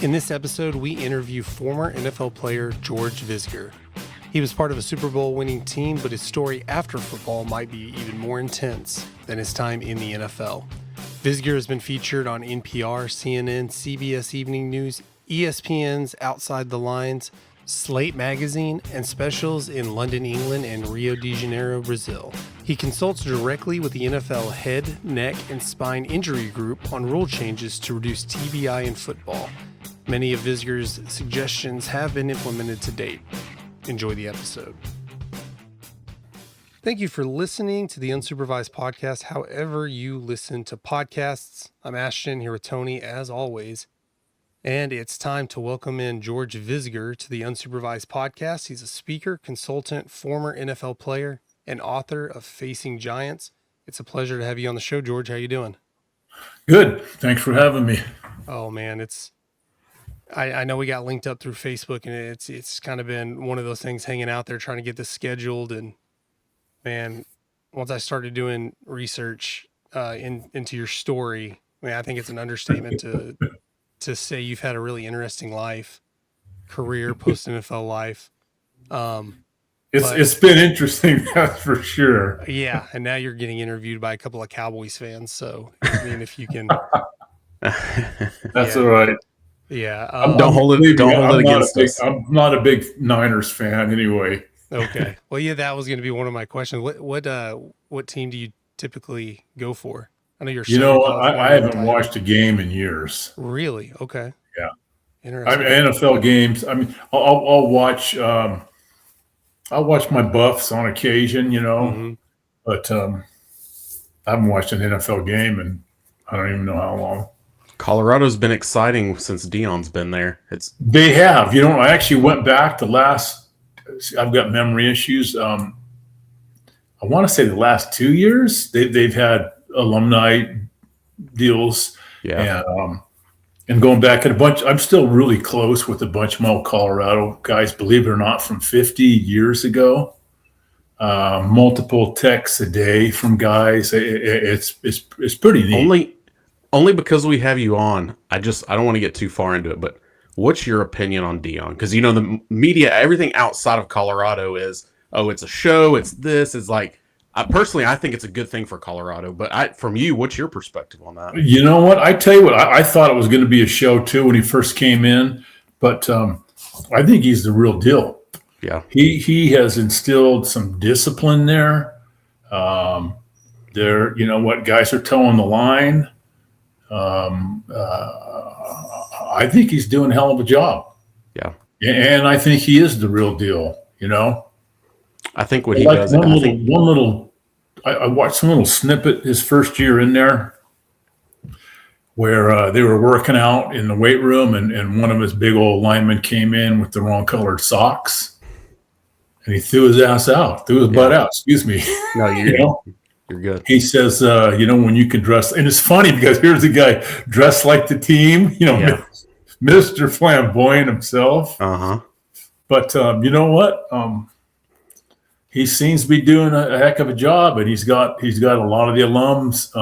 In this episode, we interview former NFL player George Visger. He was part of a Super Bowl winning team, but his story after football might be even more intense than his time in the NFL. Visger has been featured on NPR, CNN, CBS Evening News, ESPN's Outside The Lines, Slate Magazine, and specials in London, England, and Rio de Janeiro, Brazil. He consults directly with the NFL head, neck, and spine injury group on rule changes to reduce TBI in football. Many of Visger's suggestions have been implemented to date. Enjoy the episode. Thank you for listening to the Unsupervised Podcast, however you listen to podcasts. I'm Ashton here with Tony, as always. And it's time to welcome in George Visger to the Unsupervised Podcast. He's a speaker, consultant, former NFL player, and author of Facing Giants. It's a pleasure to have you on the show, George. How you doing? Good. Thanks for having me. Oh, man, I know we got linked up through Facebook, and it's kind of been one of those things hanging out there trying to get this scheduled. And man, once I started doing research into your story, I think it's an understatement to say you've had a really interesting career, post NFL life. It's been interesting, that's for sure. Yeah, and now you're getting interviewed by a couple of Cowboys fans. So I mean, if you can, that's all right. Yeah, don't hold it against us. I'm not a big Niners fan anyway. Okay. Well, yeah, that was going to be one of my questions. What team do you typically go for? I know you're. I haven't watched a game in years. Really? Okay. Yeah. Interesting. NFL games. I mean, I'll watch. I'll watch my Buffs on occasion, but I haven't watched an NFL game in I don't even know how long. Colorado's been exciting since Dion's been there. They have. I actually went back I've got memory issues. I want to say the last 2 years they've had alumni deals. Yeah. And going back at a bunch, I'm still really close with a bunch of my old Colorado guys, believe it or not, from 50 years ago. Multiple texts a day from guys. It's pretty neat. Only because we have you on. I don't want to get too far into it, but what's your opinion on Dion? Because the media, everything outside of Colorado is, it's a show, it's this, it's like, personally, I think it's a good thing for Colorado. But from you, what's your perspective on that? You know what? I tell you what, I thought it was going to be a show too when he first came in, but I think he's the real deal. Yeah, he has instilled some discipline there. Guys are towing the line. I think he's doing a hell of a job. Yeah. And I think he is the real deal, I think what he does. I watched some little snippet his first year in there where they were working out in the weight room and one of his big old linemen came in with the wrong colored socks and he threw his butt out. Excuse me. No, you're good. He says, when you can dress, and it's funny because here's a guy dressed like the team, Mr. Flamboyant himself. Uh-huh. But you know what? He seems to be doing a heck of a job, and he's got a lot of the alums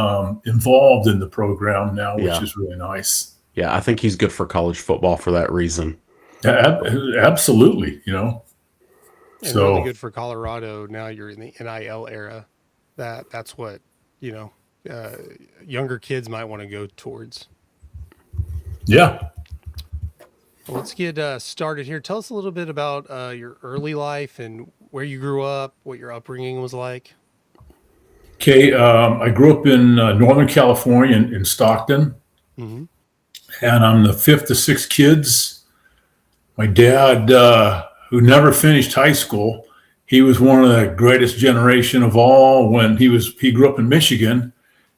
involved in the program now, which is really nice. Yeah, I think he's good for college football for that reason. Absolutely, And really good for Colorado. Now you're in the NIL era. That's what younger kids might want to go towards. Yeah. Well, let's get started here. Tell us a little bit about your early life and where you grew up, what your upbringing was like. Okay, I grew up in Northern California in Stockton, and I'm the fifth of six kids. My dad, who never finished high school, he was one of the greatest generation of all. When he grew up in Michigan,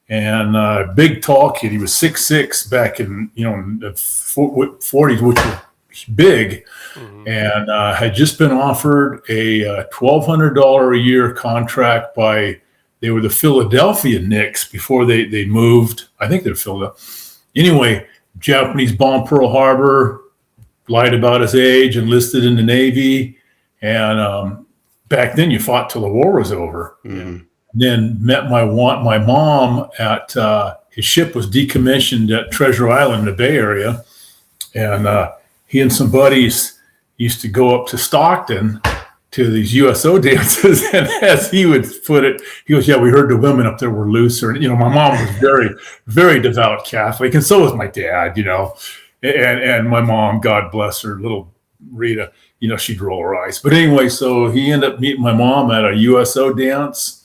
and big tall kid. He was 6'6" back in the 40s, which was big, and had just been offered a $1,200 a year contract they were the Philadelphia Knicks before they moved. I think they're Philadelphia. Anyway, Japanese bombed Pearl Harbor, lied about his age, enlisted in the Navy, and back then you fought till the war was over. Mm. Then met my mom at his ship was decommissioned at Treasure Island in the Bay Area, And he and some buddies used to go up to Stockton to these USO dances. And as he would put it, he goes, yeah, we heard the women up there were looser. And, my mom was very, very devout Catholic. And so was my dad, and my mom, God bless her, little Rita, she'd roll her eyes. But anyway, so he ended up meeting my mom at a USO dance,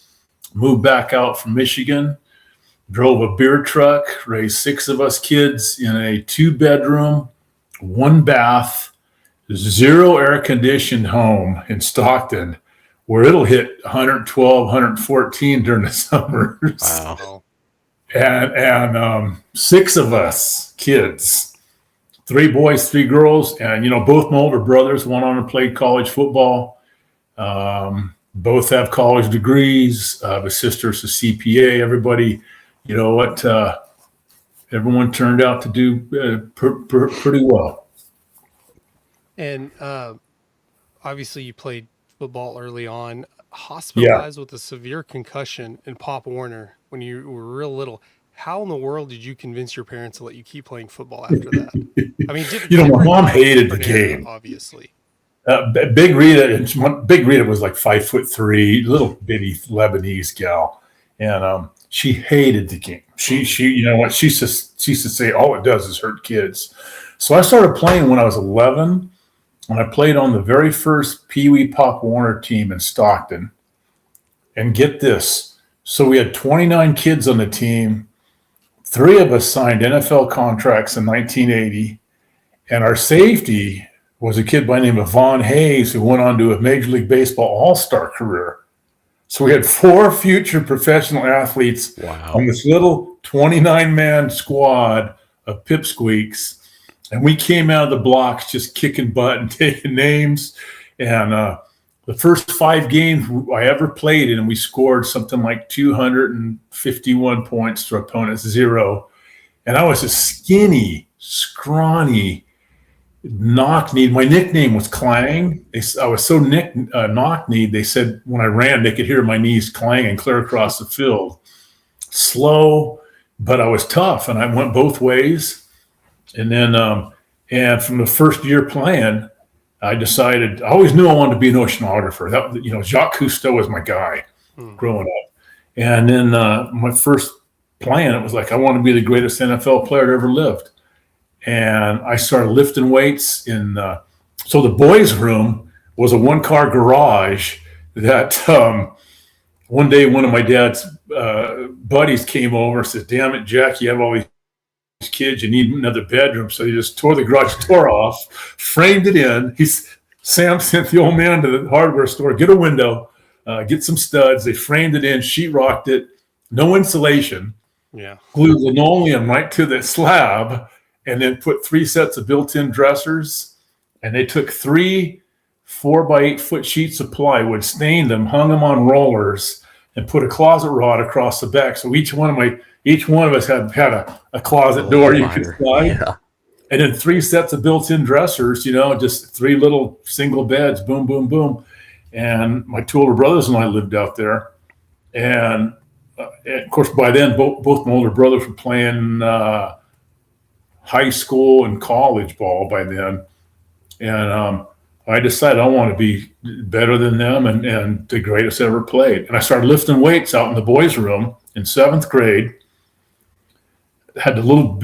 moved back out from Michigan, drove a beer truck, raised 6 of us kids in a 2-bedroom, 1 bath, 0 air conditioned home in Stockton, where it'll hit 112, 114 during the summers. Wow. And 6 of us kids, 3 boys, 3 girls, and both my older brothers went on and played college football. Both have college degrees. My sister's a CPA. Everybody, everyone turned out to do pretty well. And obviously, you played football early on. Hospitalized with a severe concussion in Pop Warner when you were real little. How in the world did you convince your parents to let you keep playing football after that? I mean, my mom hated the game. Obviously, Big Rita was like 5'3", little bitty Lebanese gal, and she hated the game. She she used to say all it does is hurt kids. So I started playing when I was 11, and I played on the very first Pee Wee Pop Warner team in Stockton. And get this, so we had 29 kids on the team. 3 of us signed NFL contracts in 1980, and our safety was a kid by the name of Vaughn Hayes, who went on to a Major League Baseball All-Star career. So we had 4 future professional athletes on this little 29-man squad of pipsqueaks, and we came out of the blocks just kicking butt and taking names. And the first 5 games I ever played in, we scored something like 251 points to opponents 0. And I was a skinny, scrawny, knock-kneed. My nickname was Clang. I was so knock-kneed, they said when I ran, they could hear my knees clanging clear across the field. Slow, but I was tough, and I went both ways. And then, and from the first year playing, I decided, I always knew I wanted to be an oceanographer. Jacques Cousteau was my guy growing up. And then my first plan, it was like, I want to be the greatest NFL player that ever lived. And I started lifting weights so the boys' room was a 1-car garage that one day one of my dad's buddies came over and said, damn it, Jack, you have all these kids, you need another bedroom. So he just tore the garage door off, framed it in. Sam sent the old man to the hardware store, get a window, get some studs. They framed it in, sheetrocked it, no insulation, glued linoleum right to the slab, and then put 3 sets of built-in dressers. And they took 3 4x8 foot sheets of plywood, stained them, hung them on rollers, and put a closet rod across the back. So each one of us had a closet door you could slide. Yeah. And then 3 sets of built-in dressers, just 3 little single beds, boom, boom, boom. And my 2 older brothers and I lived out there. And of course, by then, both my older brothers were playing high school and college ball by then. And I decided I want to be better than them and the greatest ever played. And I started lifting weights out in the boys' room in 7th grade. Had the little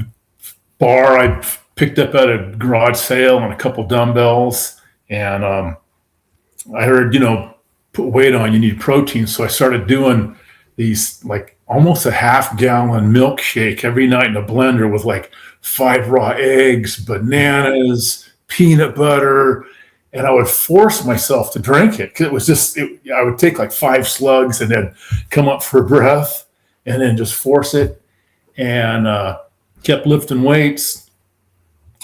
bar I picked up at a garage sale and a couple dumbbells. And I heard, put weight on, you need protein. So I started doing these like almost a half-gallon milkshake every night in a blender with like 5 raw eggs, bananas, peanut butter. And I would force myself to drink it because it was just, I would take like 5 slugs and then come up for breath and then just force it, and kept lifting weights.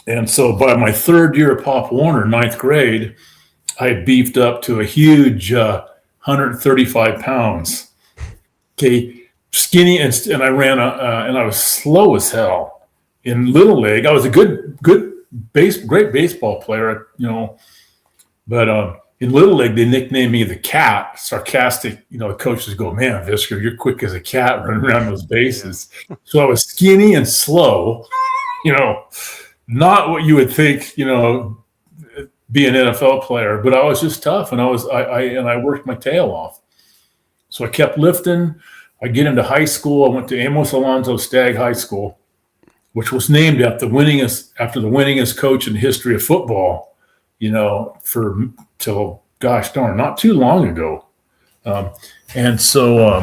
And so by my 3rd year at Pop Warner, 9th grade, I had beefed up to a huge 135 pounds. Okay, skinny, and I ran, and I was slow as hell in Little League. I was a great baseball player, but in Little League, they nicknamed me the Cat, sarcastic. The coaches go, man, Visger, you're quick as a cat running around those bases. So I was skinny and slow, not what you would think, be an NFL player, but I was just tough, and I worked my tail off. So I kept lifting. I get into high school. I went to Amos Alonzo Stagg High School, which was named after the winningest coach in the history of football, till gosh darn, not too long ago. And so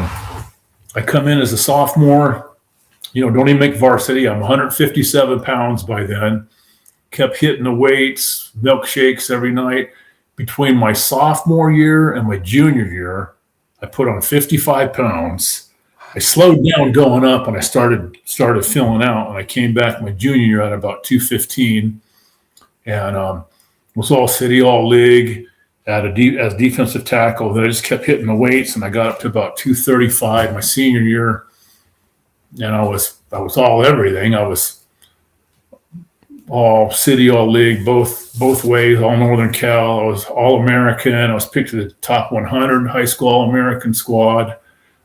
I come in as a sophomore, don't even make varsity. I'm 157 pounds by then. Kept hitting the weights, milkshakes every night. Between my sophomore year and my junior year, I put on 55 pounds. I slowed down going up, and I started filling out. And I came back my junior year at about 215, and was all city, all league as defensive tackle. Then I just kept hitting the weights, and I got up to about 235 my senior year, and I was all everything. I was all city, all league, both ways, all Northern Cal. I was all American. I was picked to the top 100 high school all American squad.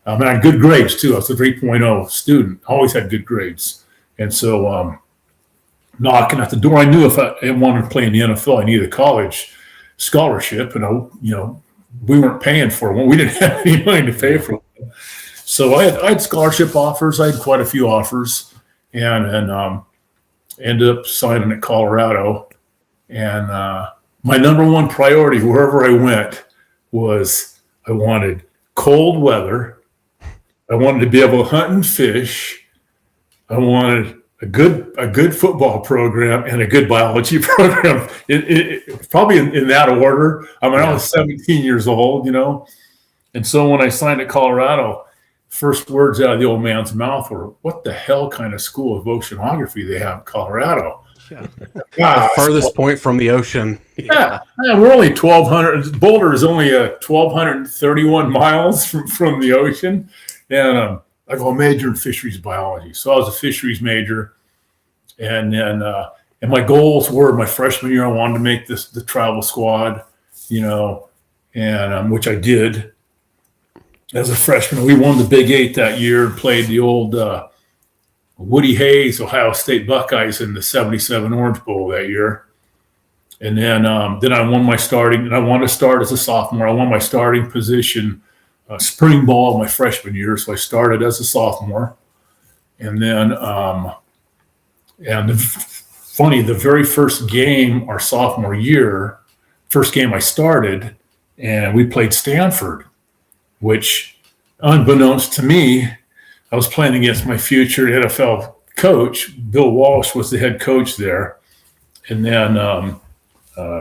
And I had good grades too. I was a 3.0 student. Always had good grades. And so knocking at the door, I knew if I wanted to play in the NFL, I needed a college scholarship. And we weren't paying for one. We didn't have any money to pay for one. So I had scholarship offers. I had quite a few offers, and ended up signing at Colorado. And my number one priority wherever I went was I wanted cold weather. I wanted to be able to hunt and fish. I wanted a good football program and a good biology program. It probably in that order. I mean, I was 17 years old, And so when I signed at Colorado, first words out of the old man's mouth were, "What the hell kind of school of oceanography they have in Colorado?" Yeah. The furthest point from the ocean. Yeah, we're only 1,200. Boulder is only 1,231 miles from the ocean, and I go major in fisheries biology. So I was a fisheries major, and then and my goals were my freshman year I wanted to make the travel squad, and which I did. As a freshman, we won the Big Eight that year and played the old Woody Hayes Ohio State Buckeyes in the '77 Orange Bowl that year. And then I won my starting, and I wanted to start as a sophomore. I won my starting position spring ball my freshman year, so I started as a sophomore. And then, the very first game our sophomore year, first game I started, and we played Stanford, which, unbeknownst to me, I was playing against my future NFL coach. Bill Walsh was the head coach there. And then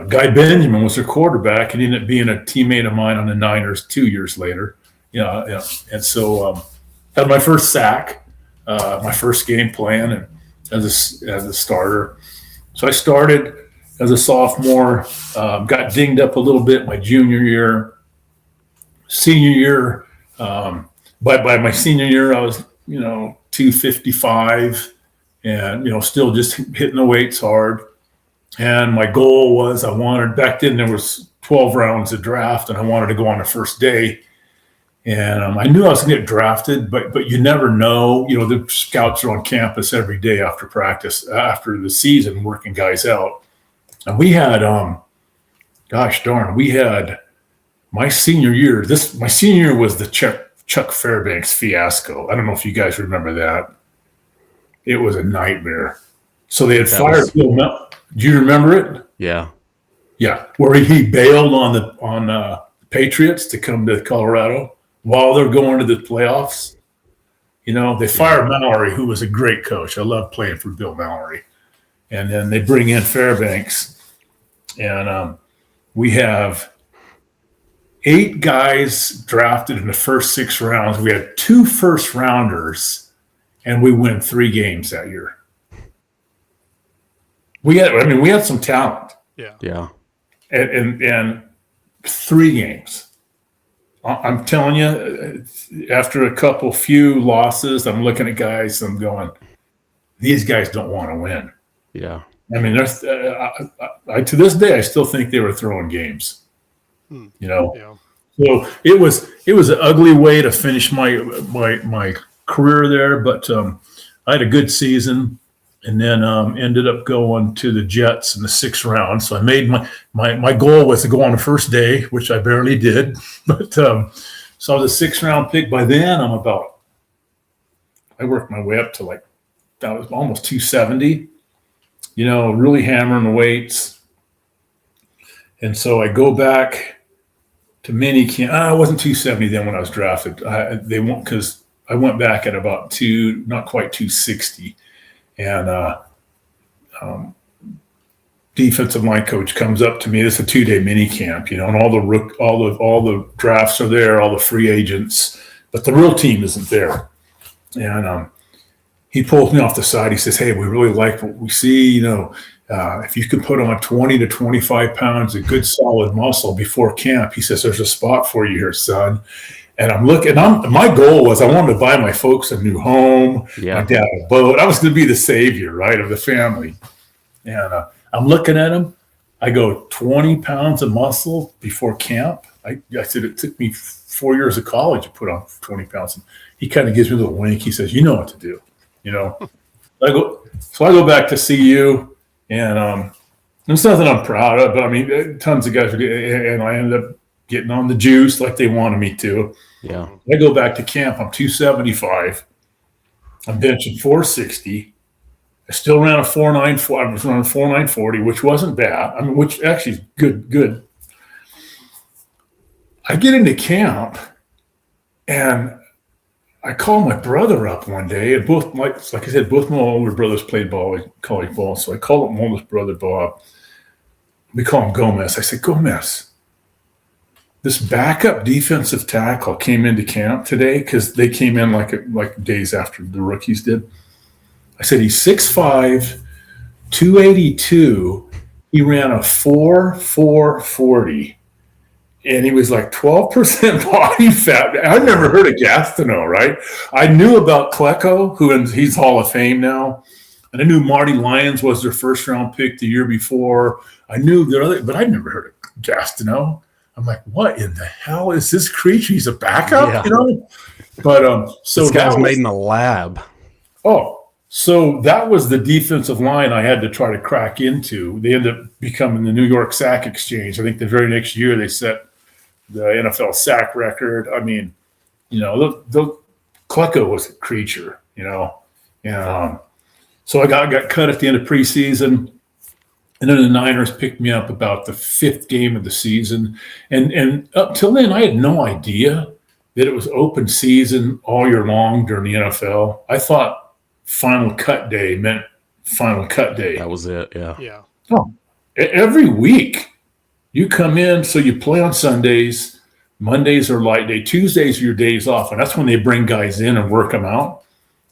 Guy Benjamin was their quarterback, and he ended up being a teammate of mine on the Niners 2 years later. And so had my first sack, my first game playing and as a starter. So I started as a sophomore, got dinged up a little bit my junior year. Senior year, by my senior year, I was, 255 and, still just hitting the weights hard. And my goal was back then there was 12 rounds of draft, and I wanted to go on the first day. And I knew I was going to get drafted, but you never know. The scouts are on campus every day after practice, after the season, working guys out. And we had, my senior year was the Chuck Fairbanks fiasco. I don't know if you guys remember that. It was a nightmare. So they had fired Bill Mel. Do you remember it? Yeah. Yeah, where he bailed on the Patriots to come to Colorado while they're going to the playoffs. They fired Mallory, who was a great coach. I loved playing for Bill Mallory. And then they bring in Fairbanks. And we have 8 guys drafted in the first 6 rounds. We had 2 first rounders, and we win 3 games that year. We had some talent. Yeah. And 3 games. I'm telling you, after a few losses, I'm looking at guys, I'm going, these guys don't want to win. Yeah. I mean, to this day, I still think they were throwing games. Yeah. So it was an ugly way to finish my career there, but I had a good season, and then ended up going to the Jets in the 6th round. So I made my goal was to go on the first day, which I barely did. But so I was a 6th round pick. By then, I worked my way up to that was almost 270, really hammering the weights. And so I go back to mini camp. I wasn't 270 then when I was drafted. Because I went back at about not quite 260. And defensive line coach comes up to me. This is a 2-day mini camp, and all the drafts are there, all the free agents, but the real team isn't there. And he pulls me off the side. He says, "Hey, we really like what we see. If you can put on 20 to 25 pounds of good solid muscle before camp," he says, "there's a spot for you here, son." And I'm looking. My goal was I wanted to buy my folks a new home, my dad a boat. I was going to be the savior, right, of the family. And I'm looking at him. I go 20 pounds of muscle before camp. I said it took me 4 years of college to put on 20 pounds. He kind of gives me a little wink. He says, "You know what to do." So I go back to CU, and it's nothing I'm proud of, but I mean, tons of guys are, and I ended up getting on the juice like they wanted me to. Yeah. I go back to camp. I'm 275. I'm benching 460. I still ran a 4.94. I was running 4.940, which wasn't bad. I mean, which actually is good. I get into camp, and I call my brother up one day, and both, like I said, both my older brothers played college ball. So I call up my oldest brother, Bob. We call him Gomez. I said, "Gomez, this backup defensive tackle came into camp today," because they came in like days after the rookies did. I said, "He's 6'5", 282. He ran a 4.40, and he was like 12% body fat." I'd never heard of Gastineau, right? I knew about Klecko, he's Hall of Fame now. And I knew Marty Lyons was their 1st-round pick the year before. I knew the other, but I'd never heard of Gastineau. I'm like, what in the hell is this creature? He's a backup, But so this guy's made in a lab. Oh, so that was the defensive line I had to try to crack into. They ended up becoming the New York Sack Exchange. I think the very next year they set the NFL sack record. I mean, the Klecko was a creature, And so I got cut at the end of preseason. And then the Niners picked me up about the 5th game of the season. And up till then, I had no idea that it was open season all year long during the NFL. I thought final cut day meant final cut day. That was it, yeah. Yeah. Oh, every week you come in, so you play on Sundays. Mondays are light day. Tuesdays are your days off. And that's when they bring guys in and work them out.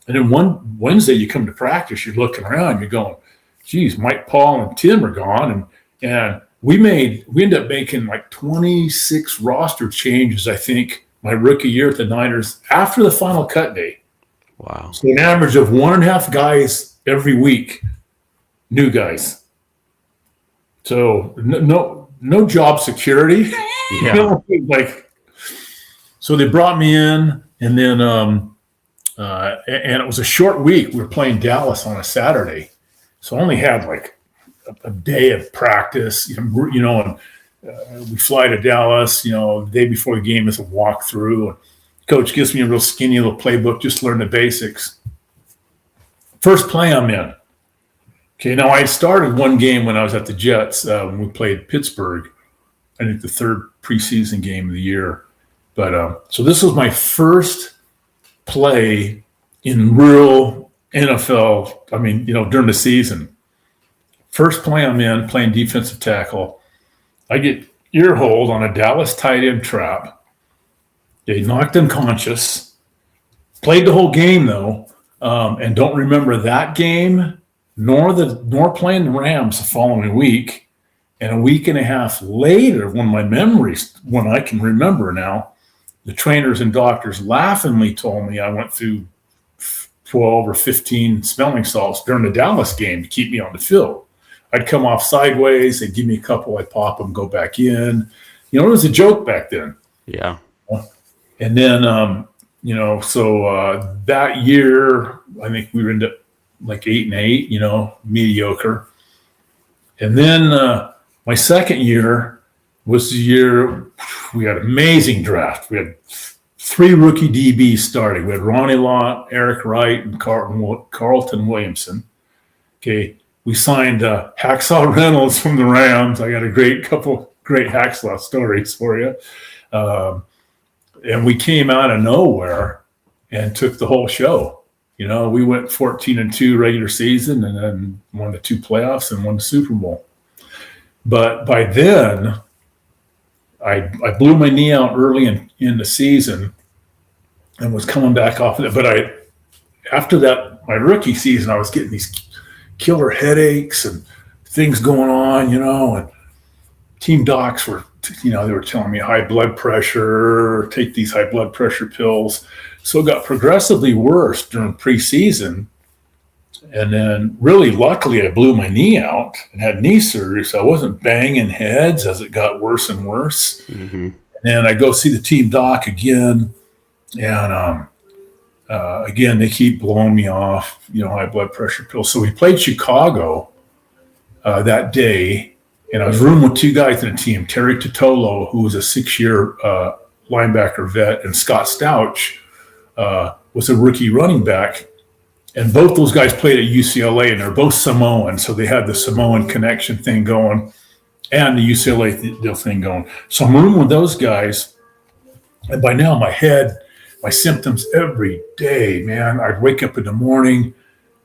And then one Wednesday you come to practice, you're looking around, you're going, geez, Mike Paul and Tim are gone. And we ended up making like 26 roster changes, I think, my rookie year at the Niners after the final cut day. Wow. So an average of 1.5 guys every week, new guys. So no job security. Yeah. So they brought me in, and then and it was a short week. We were playing Dallas on a Saturday. So I only had like a day of practice, and we fly to Dallas, the day before the game is a walkthrough. And coach gives me a real skinny little playbook, just learn the basics. First play I'm in. Okay, now I started one game when I was at the Jets when we played Pittsburgh. I think the 3rd preseason game of the year. But so this was my first play in real NFL, during the season. First play I'm in, playing defensive tackle. I get ear-holed on a Dallas tight end trap. They knocked unconscious. Played the whole game, though, and don't remember that game, nor playing the Rams the following week. And a week and a half later, when I can remember now, the trainers and doctors laughingly told me I went through 12 or 15 smelling salts during the Dallas game to keep me on the field. I'd come off sideways, they'd give me a couple, I'd pop them, go back in. It was a joke back then. Yeah. And then, so that year, I think we ended up like 8-8, mediocre. And then my second year was the year we had an amazing draft. We had 3 rookie DBs starting. We had Ronnie Lott, Eric Wright, and Carlton Williamson. Okay, we signed Hacksaw Reynolds from the Rams. I got a couple great Hacksaw stories for you. And we came out of nowhere and took the whole show. We went 14-2 regular season and then won the 2 playoffs and won the Super Bowl. But by then, I blew my knee out early in the season and was coming back off of it. But after that, my rookie season, I was getting these killer headaches and things going on, and team docs were, they were telling me high blood pressure, take these high blood pressure pills. So it got progressively worse during preseason. And then really luckily I blew my knee out and had knee surgery. So I wasn't banging heads as it got worse and worse. Mm-hmm. And I go see the team doc again. And again, they keep blowing me off, high blood pressure pills. So we played Chicago that day. And I was rooming with 2 guys in the team, Terry Totolo, who was a 6-year linebacker vet, and Scott Stouch was a rookie running back. And both those guys played at UCLA, and they're both Samoan. So they had the Samoan connection thing going and the UCLA thing going. So I'm rooming with those guys. And by now, my symptoms every day, man, I'd wake up in the morning,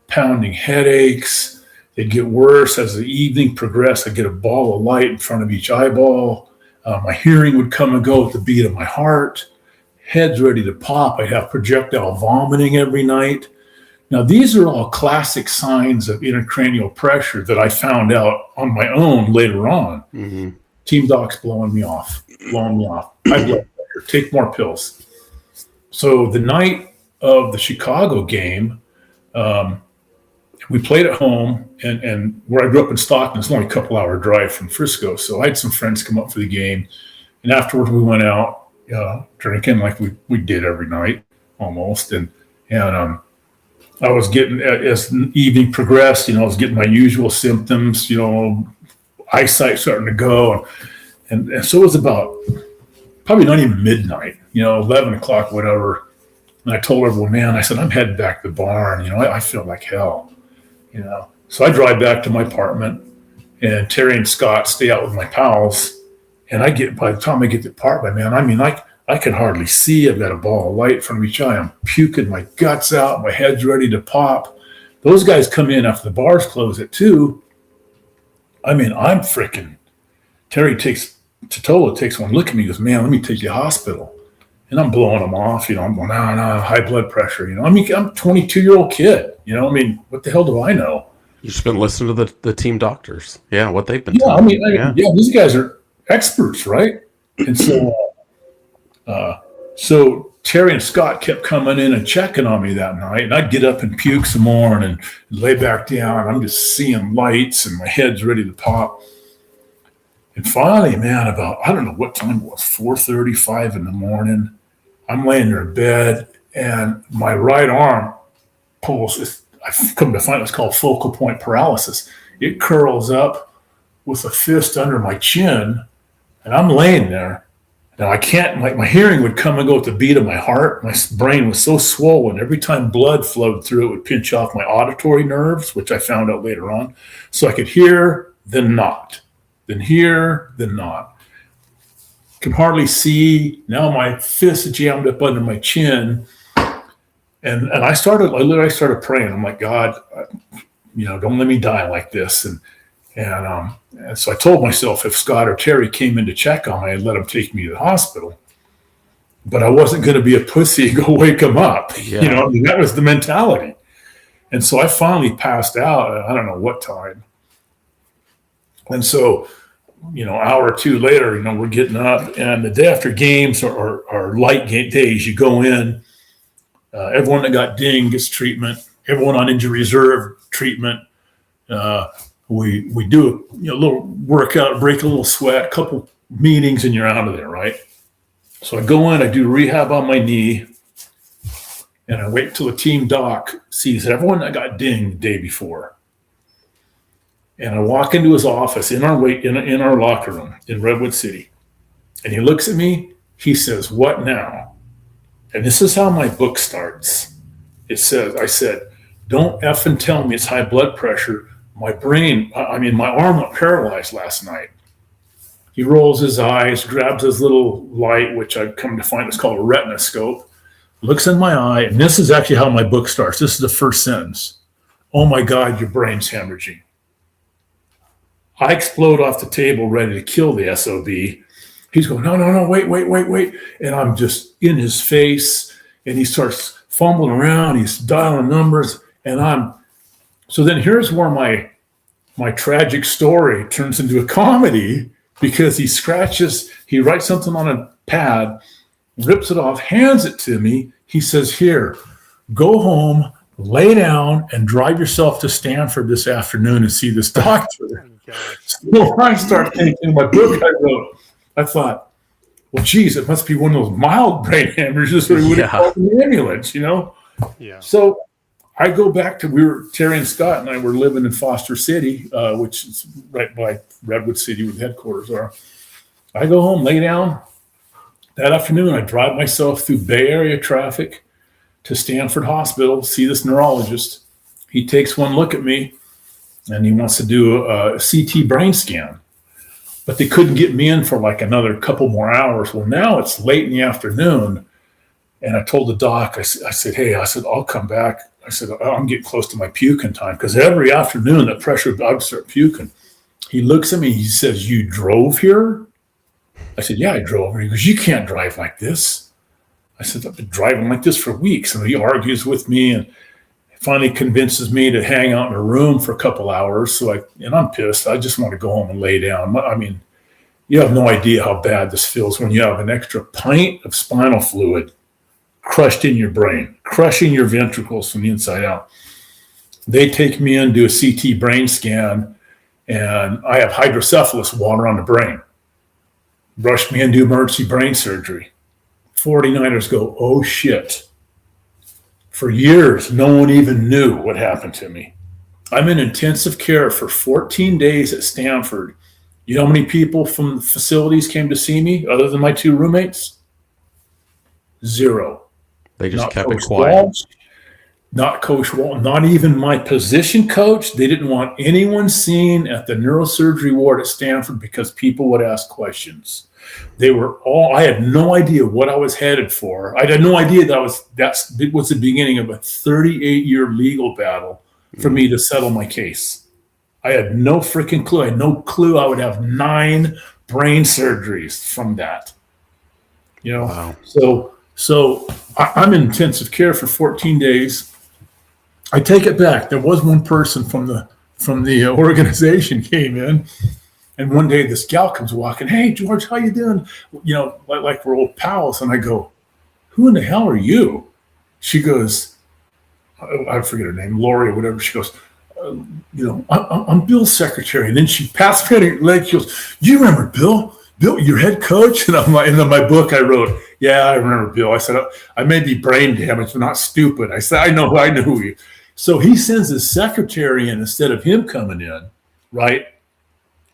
pounding headaches. They'd get worse as the evening progressed. I'd get a ball of light in front of each eyeball. My hearing would come and go with the beat of my heart. Head's ready to pop. I'd have projectile vomiting every night. Now, these are all classic signs of intracranial pressure that I found out on my own later on. Mm-hmm. Team doc's blowing me off. High blood pressure. Take more pills. So the night of the Chicago game, we played at home, and where I grew up in Stockton, it's only a couple-hour drive from Frisco. So I had some friends come up for the game, and afterwards we went out drinking like we did every night almost, and I was getting, as the evening progressed, I was getting my usual symptoms, eyesight starting to go. And so it was about probably not even midnight, 11 o'clock, whatever. And I told everyone, man, I said, I'm heading back to the barn. I feel like hell, So I drive back to my apartment, and Terry and Scott stay out with my pals. And by the time I get to the apartment, man, I can hardly see. I've got a ball of light in front of each eye. I'm puking my guts out. My head's ready to pop. Those guys come in after the bars close at 2. I'm freaking. Totolo takes one look at me and goes, man, let me take you to the hospital. And I'm blowing them off. I'm going, no, high blood pressure. I'm a 22-year-old kid. What the hell do I know? You've just been listening to the team doctors. Yeah, what they've been telling you. Yeah, these guys are experts, right? And so... So Terry and Scott kept coming in and checking on me that night, and I'd get up and puke some more and lay back down. I'm just seeing lights and my head's ready to pop. And finally, man, about, I don't know what time it was, 4:35 in the morning, I'm laying there in bed, and my right arm pulls. I've come to find it's called focal point paralysis. It curls up with a fist under my chin, and I'm laying there. Now, I can't, my hearing would come and go with the beat of my heart. My brain was so swollen. Every time blood flowed through, it would pinch off my auditory nerves, which I found out later on. So I could hear, then not. Then hear, then not. Could hardly see. Now my fist jammed up under my chin. And I literally started praying. I'm like, God, don't let me die like this. And so I told myself if Scott or Terry came in to check on me, I'd let them take me to the hospital. But I wasn't going to be a pussy and go wake them up. Yeah. That was the mentality. And so I finally passed out at I don't know what time. And so, hour or two later, we're getting up. And the day after games or light days, you go in. Everyone that got dinged gets treatment. Everyone on injury reserve treatment. We do a little workout, break a little sweat, a couple meetings, and you're out of there, right? So I go in, I do rehab on my knee, And I wait till the team doc sees everyone that got dinged the day before. And I walk into his office in our locker room in Redwood City. And he looks at me. He says, "What now?" And this is how my book starts. It says, I said, "Don't effing tell me it's high blood pressure. My arm went paralyzed last night." He rolls his eyes, grabs his little light, which I've come to find is called a retinoscope, looks in my eye, and this is actually how my book starts. This is the first sentence. "Oh my God, your brain's hemorrhaging." I explode off the table, ready to kill the SOB. He's going, no, wait. And I'm just in his face, and he starts fumbling around. He's dialing numbers, so then here's where my tragic story turns into a comedy, because he writes something on a pad, rips it off, hands it to me. He says, "Here, go home, lay down, and drive yourself to Stanford this afternoon and see this doctor." So I start thinking my book I wrote. I thought, well, geez, it must be one of those mild brain hemorrhages, or he would have called an ambulance, Yeah. So I go back to, Terry and Scott and I were living in Foster City, which is right by Redwood City where the headquarters are. I go home, lay down. That afternoon, I drive myself through Bay Area traffic to Stanford Hospital, see this neurologist. He takes one look at me, and he wants to do a CT brain scan. But they couldn't get me in for like another couple more hours. Well, now it's late in the afternoon, and I told the doc, I said, "Hey, I'll come back." I said, "I'm getting close to my puking time," because every afternoon that pressure, I'd start puking. He looks at me, he says, "You drove here?" I said, "Yeah, I drove here." He goes, "You can't drive like this." I said, "I've been driving like this for weeks." And he argues with me and finally convinces me to hang out in a room for a couple hours. And I'm pissed. I just want to go home and lay down. I mean, you have no idea how bad this feels when you have an extra pint of spinal fluid crushed in your brain, crushing your ventricles from the inside out. They take me in, do a CT brain scan, and I have hydrocephalus, water on the brain. Rush me into emergency brain surgery. 49ers go, "Oh shit." For years, no one even knew what happened to me. I'm in intensive care for 14 days at Stanford. You know how many people from the facilities came to see me other than my two roommates? Zero. They just Not kept it Coach quiet. Walsh, not Coach Wall, not even my position coach. They didn't want anyone seen at the neurosurgery ward at Stanford because people would ask questions. I had no idea what I was headed for. I had no idea that it was the beginning of a 38-year legal battle for me to settle my case. I had no freaking clue. I had no clue I would have 9 brain surgeries from that. Wow. So I'm in intensive care for 14 days. I take it back. There was one person from the organization came in. And one day this gal comes walking, "Hey, George, how you doing?" Like we're old pals. And I go, "Who in the hell are you?" She goes, I forget her name, Lori or whatever. She goes, "I'm Bill's secretary." And then she passed me on her leg. She goes, "You remember Bill? Bill, your head coach?" And I'm like, and in my book I wrote, "Yeah, I remember Bill." I said, "I may be brain damaged, but not stupid." I said, I know who he is. So he sends his secretary in instead of him coming in, right?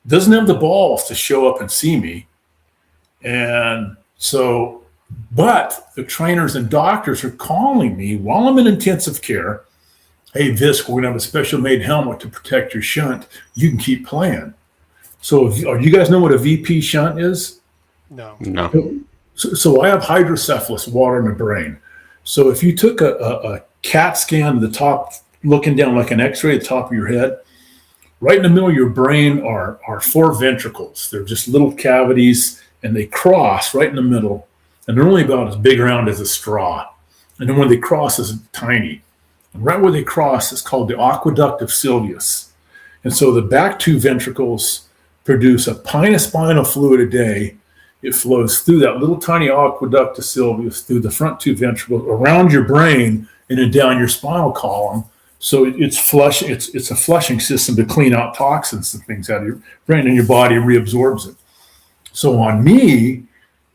Doesn't have the balls to show up and see me. And so, but the trainers and doctors are calling me while I'm in intensive care. "Hey, Visk, we're going to have a special made helmet to protect your shunt. You can keep playing." So you guys know what a VP shunt is? No. So I have hydrocephalus, water in the brain. So if you took a CAT scan to the top, looking down like an x-ray at the top of your head, right in the middle of your brain are 4 ventricles. They're just little cavities, and they cross right in the middle. And they're only about as big around as a straw. And then when they cross, it's tiny. And right where they cross is called the aqueduct of Sylvius. And so the back 2 ventricles produce a pint of spinal fluid a day. It flows through that little tiny aqueduct of Sylvius, through the front 2 ventricles, around your brain, and then down your spinal column. So it's a flushing system to clean out toxins and things out of your brain, and your body reabsorbs it. So on me,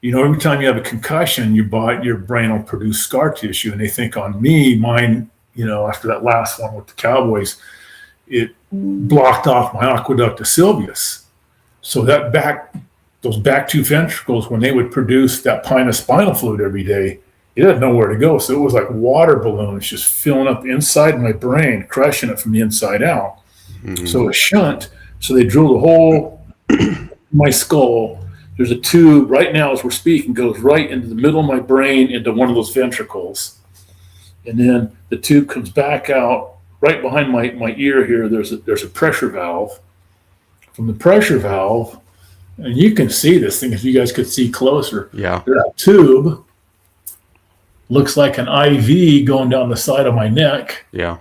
every time you have a concussion, your brain will produce scar tissue. And they think on me, mine, after that last one with the Cowboys, it blocked off my aqueduct of Sylvius. So those back two ventricles, when they would produce that pint of spinal fluid every day, it had nowhere to go. So it was like water balloons just filling up the inside of my brain, crushing it from the inside out. Mm-hmm. So a shunt. So they drilled a hole in my skull. There's a tube right now as we're speaking, goes right into the middle of my brain into one of those ventricles. And then the tube comes back out right behind my ear here. There's a pressure valve. From the pressure valve, and you can see this thing if you guys could see closer. Yeah. That tube looks like an IV going down the side of my neck. Yeah.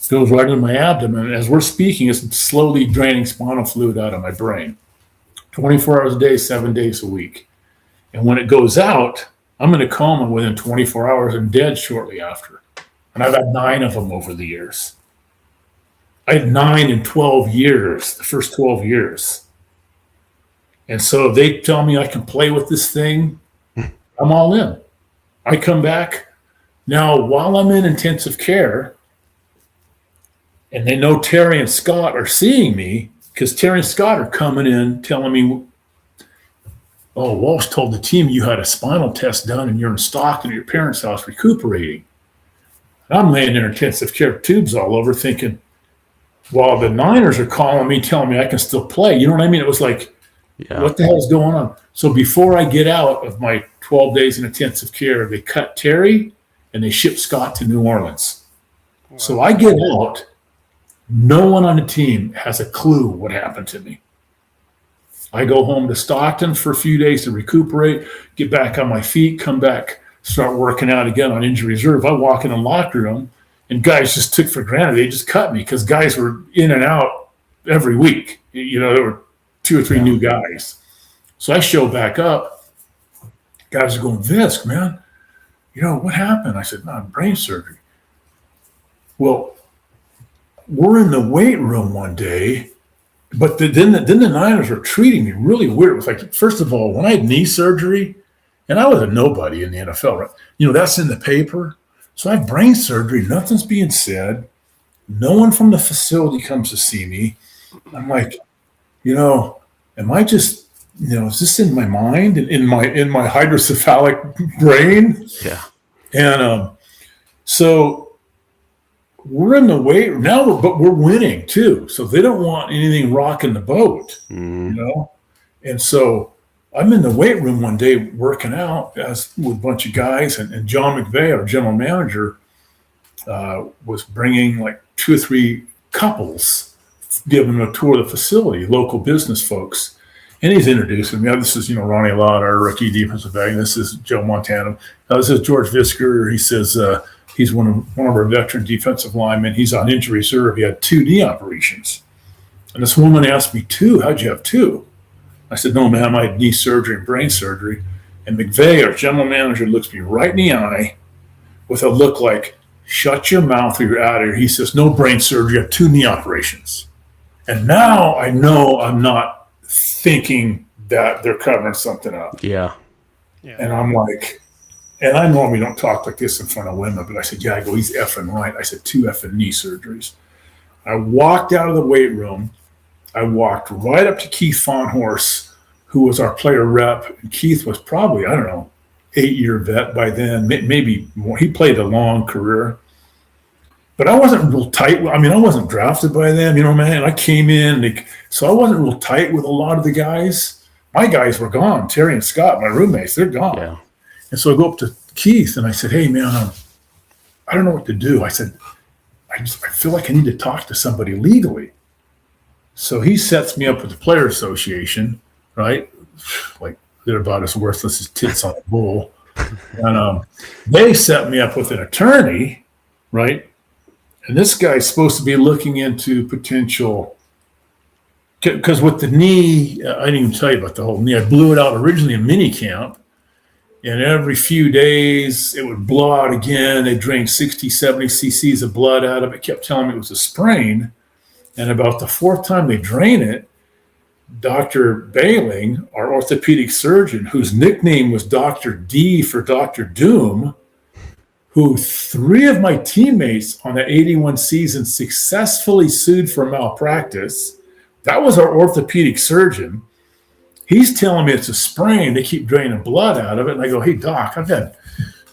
Goes right into my abdomen. As we're speaking, it's slowly draining spinal fluid out of my brain. 24 hours a day, 7 days a week. And when it goes out, I'm in a coma within 24 hours and dead shortly after. And I've had 9 of them over the years. I had 9 in 12 years, the first 12 years. And so if they tell me I can play with this thing, I'm all in. I come back. Now, while I'm in intensive care, and they know Terry and Scott are seeing me, because Terry and Scott are coming in telling me, oh, Walsh told the team you had a spinal test done and you're in Stockton at your parents' house recuperating. And I'm laying in intensive care, tubes all over, thinking, while the Niners are calling me, telling me I can still play. You know what I mean? It was like, what the hell is going on? So before I get out of my 12 days in intensive care, they cut Terry and they ship Scott to New Orleans. Wow. So I get out. No one on the team has a clue what happened to me. I go home to Stockton for a few days to recuperate, get back on my feet, come back, start working out again on injury reserve. I walk in the locker room, and guys just took for granted. They just cut me because guys were in and out every week. There were 2 or 3 new guys. So I show back up. Guys are going, Visk, man, what happened? I said, no, brain surgery. Well, we're in the weight room one day, but then the Niners were treating me really weird. It was like, first of all, when I had knee surgery, and I was a nobody in the NFL, right? That's in the paper. So I have brain surgery. Nothing's being said. No one from the facility comes to see me. I'm like, am I just, is this in my mind and in my hydrocephalic brain? Yeah. And so we're in the weight room now, but we're winning too. So they don't want anything rocking the boat, And so I'm in the weight room one day working out with a bunch of guys, and John McVay, our general manager, was bringing like 2 or 3 couples, giving them a tour of the facility, local business folks. And he's introducing me. This is, Ronnie Lott, our rookie defensive back. This is Joe Montana. This is George Visger. He says he's one of our veteran defensive linemen. He's on injury reserve. He had 2 knee operations. And this woman asked me, 2? How'd you have 2? I said, no, ma'am, I had knee surgery and brain surgery. And McVay, our general manager, looks me right in the eye with a look like, shut your mouth or you're out of here. He says, no brain surgery, I have 2 knee operations. And now I know I'm not thinking that they're covering something up. Yeah. And I'm like, and I normally don't talk like this in front of women, but I said, I go, he's effing right. I said, 2 effing knee surgeries. I walked out of the weight room. I walked right up to Keith Fawnhorse, who was our player rep. And Keith was probably, 8-year vet by then, maybe more. He played a long career. But I wasn't real tight. I wasn't drafted by them, man. I came in, so I wasn't real tight with a lot of the guys. My guys were gone. Terry and Scott, my roommates, they're gone. Yeah. And so I go up to Keith and I said, hey, man, I don't know what to do. I said, I feel like I need to talk to somebody legally. So he sets me up with the Player Association, right? Like they're about as worthless as tits on a bull. And they set me up with an attorney, right? And this guy's supposed to be looking into potential, because with the knee, I didn't even tell you about the whole knee. I blew it out originally in minicamp, and every few days it would blow out again. They drained 60, 70 cc's of blood out of it. Kept telling me it was a sprain. And about the 4th time they drain it, Dr. Bailing, our orthopedic surgeon, whose nickname was Dr. D for Dr. Doom, who 3 of my teammates on the 81 season successfully sued for malpractice. That was our orthopedic surgeon. He's telling me it's a sprain. They keep draining blood out of it. And I go, hey, doc, I've had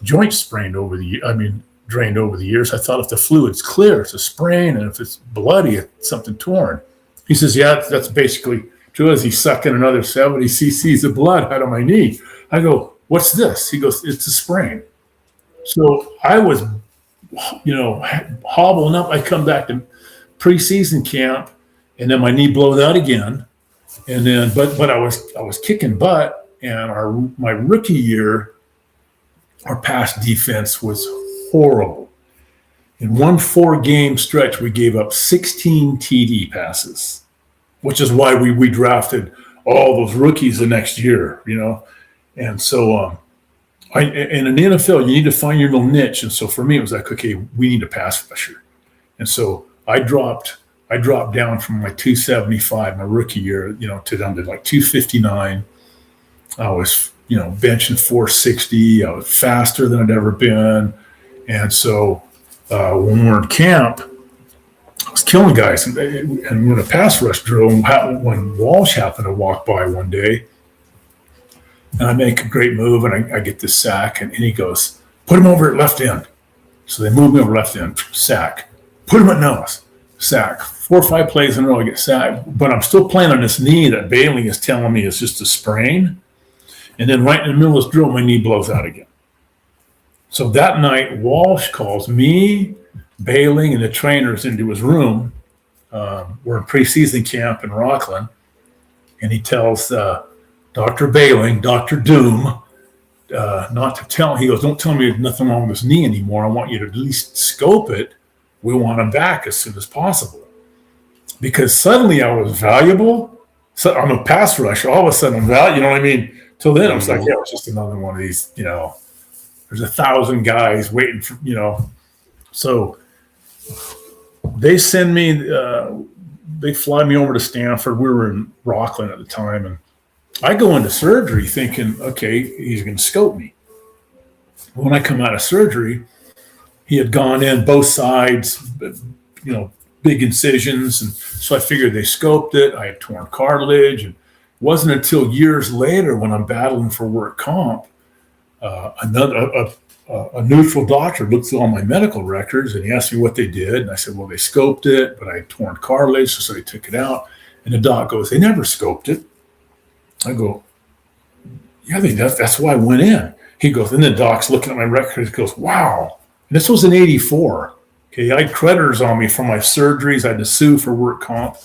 joints drained over the years. I thought if the fluid's clear, it's a sprain. And if it's bloody, it's something torn. He says, yeah, that's basically true. As he's sucking another 70 cc's of blood out of my knee. I go, what's this? He goes, it's a sprain. So I was, hobbling up. I come back to preseason camp, and then my knee blows out again. And then, but I was kicking butt. And my rookie year, our pass defense was horrible. In one 4-game stretch, we gave up 16 TD passes, which is why we drafted all those rookies the next year, And so, in an NFL, you need to find your little niche. And so for me, it was like, okay, we need a pass rusher. And so I dropped down from my 275 my rookie year, to down to like 259. I was, benching 460. I was faster than I'd ever been. And so when we were in camp, I was killing guys. And when a pass rush drill, when Walsh happened to walk by one day, and I make a great move, and I get this sack, and he goes, put him over at left end. So they move me over left end, sack. Put him at nose, sack. 4 or 5 plays in a row, I get sacked. But I'm still playing on this knee that Bailing is telling me is just a sprain. And then right in the middle of this drill, my knee blows out again. So that night, Walsh calls me, Bailing, and the trainers into his room. We're in preseason camp in Rockland. And he tells Dr. Bailing, Dr. Doom, not to tell. He goes, don't tell me there's nothing wrong with his knee anymore. I want you to at least scope it. We want him back as soon as possible. Because suddenly I was valuable. So I'm a pass rusher. All of a sudden I'm valuable. You know what I mean? Till then I was like, yeah, it's just another one of these, there's 1,000 guys waiting for, So they send me, they fly me over to Stanford. We were in Rockland at the time. And I go into surgery thinking, okay, he's going to scope me. When I come out of surgery, he had gone in both sides, big incisions. And so I figured they scoped it. I had torn cartilage. And it wasn't until years later when I'm battling for work comp, a neutral doctor looked through all my medical records and he asked me what they did. And I said, well, they scoped it, but I had torn cartilage. So they took it out. And the doc goes, they never scoped it. I go, yeah, that's why I went in. He goes, and the doc's looking at my records, goes, wow. And this was in 84. Okay, I had creditors on me from my surgeries. I had to sue for work comp.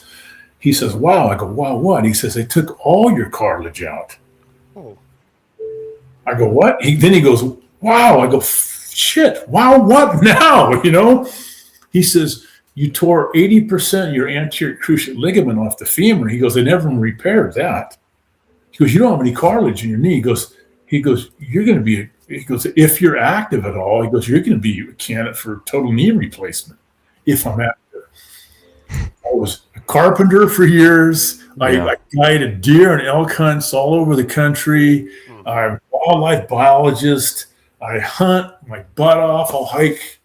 He says, wow. I go, wow, what? He says, they took all your cartilage out. Oh. I go, what? Then he goes, wow. I go, shit, wow, what now? He says, you tore 80% of your anterior cruciate ligament off the femur. He goes, they never repaired that. He goes, you don't have any cartilage in your knee. He goes, you're going to be, if you're active at all, he goes, you're going to be a candidate for total knee replacement if I'm active. I was a carpenter for years. Yeah. I guided deer and elk hunts all over the country. I'm a wildlife biologist. I hunt my butt off. I'll hike.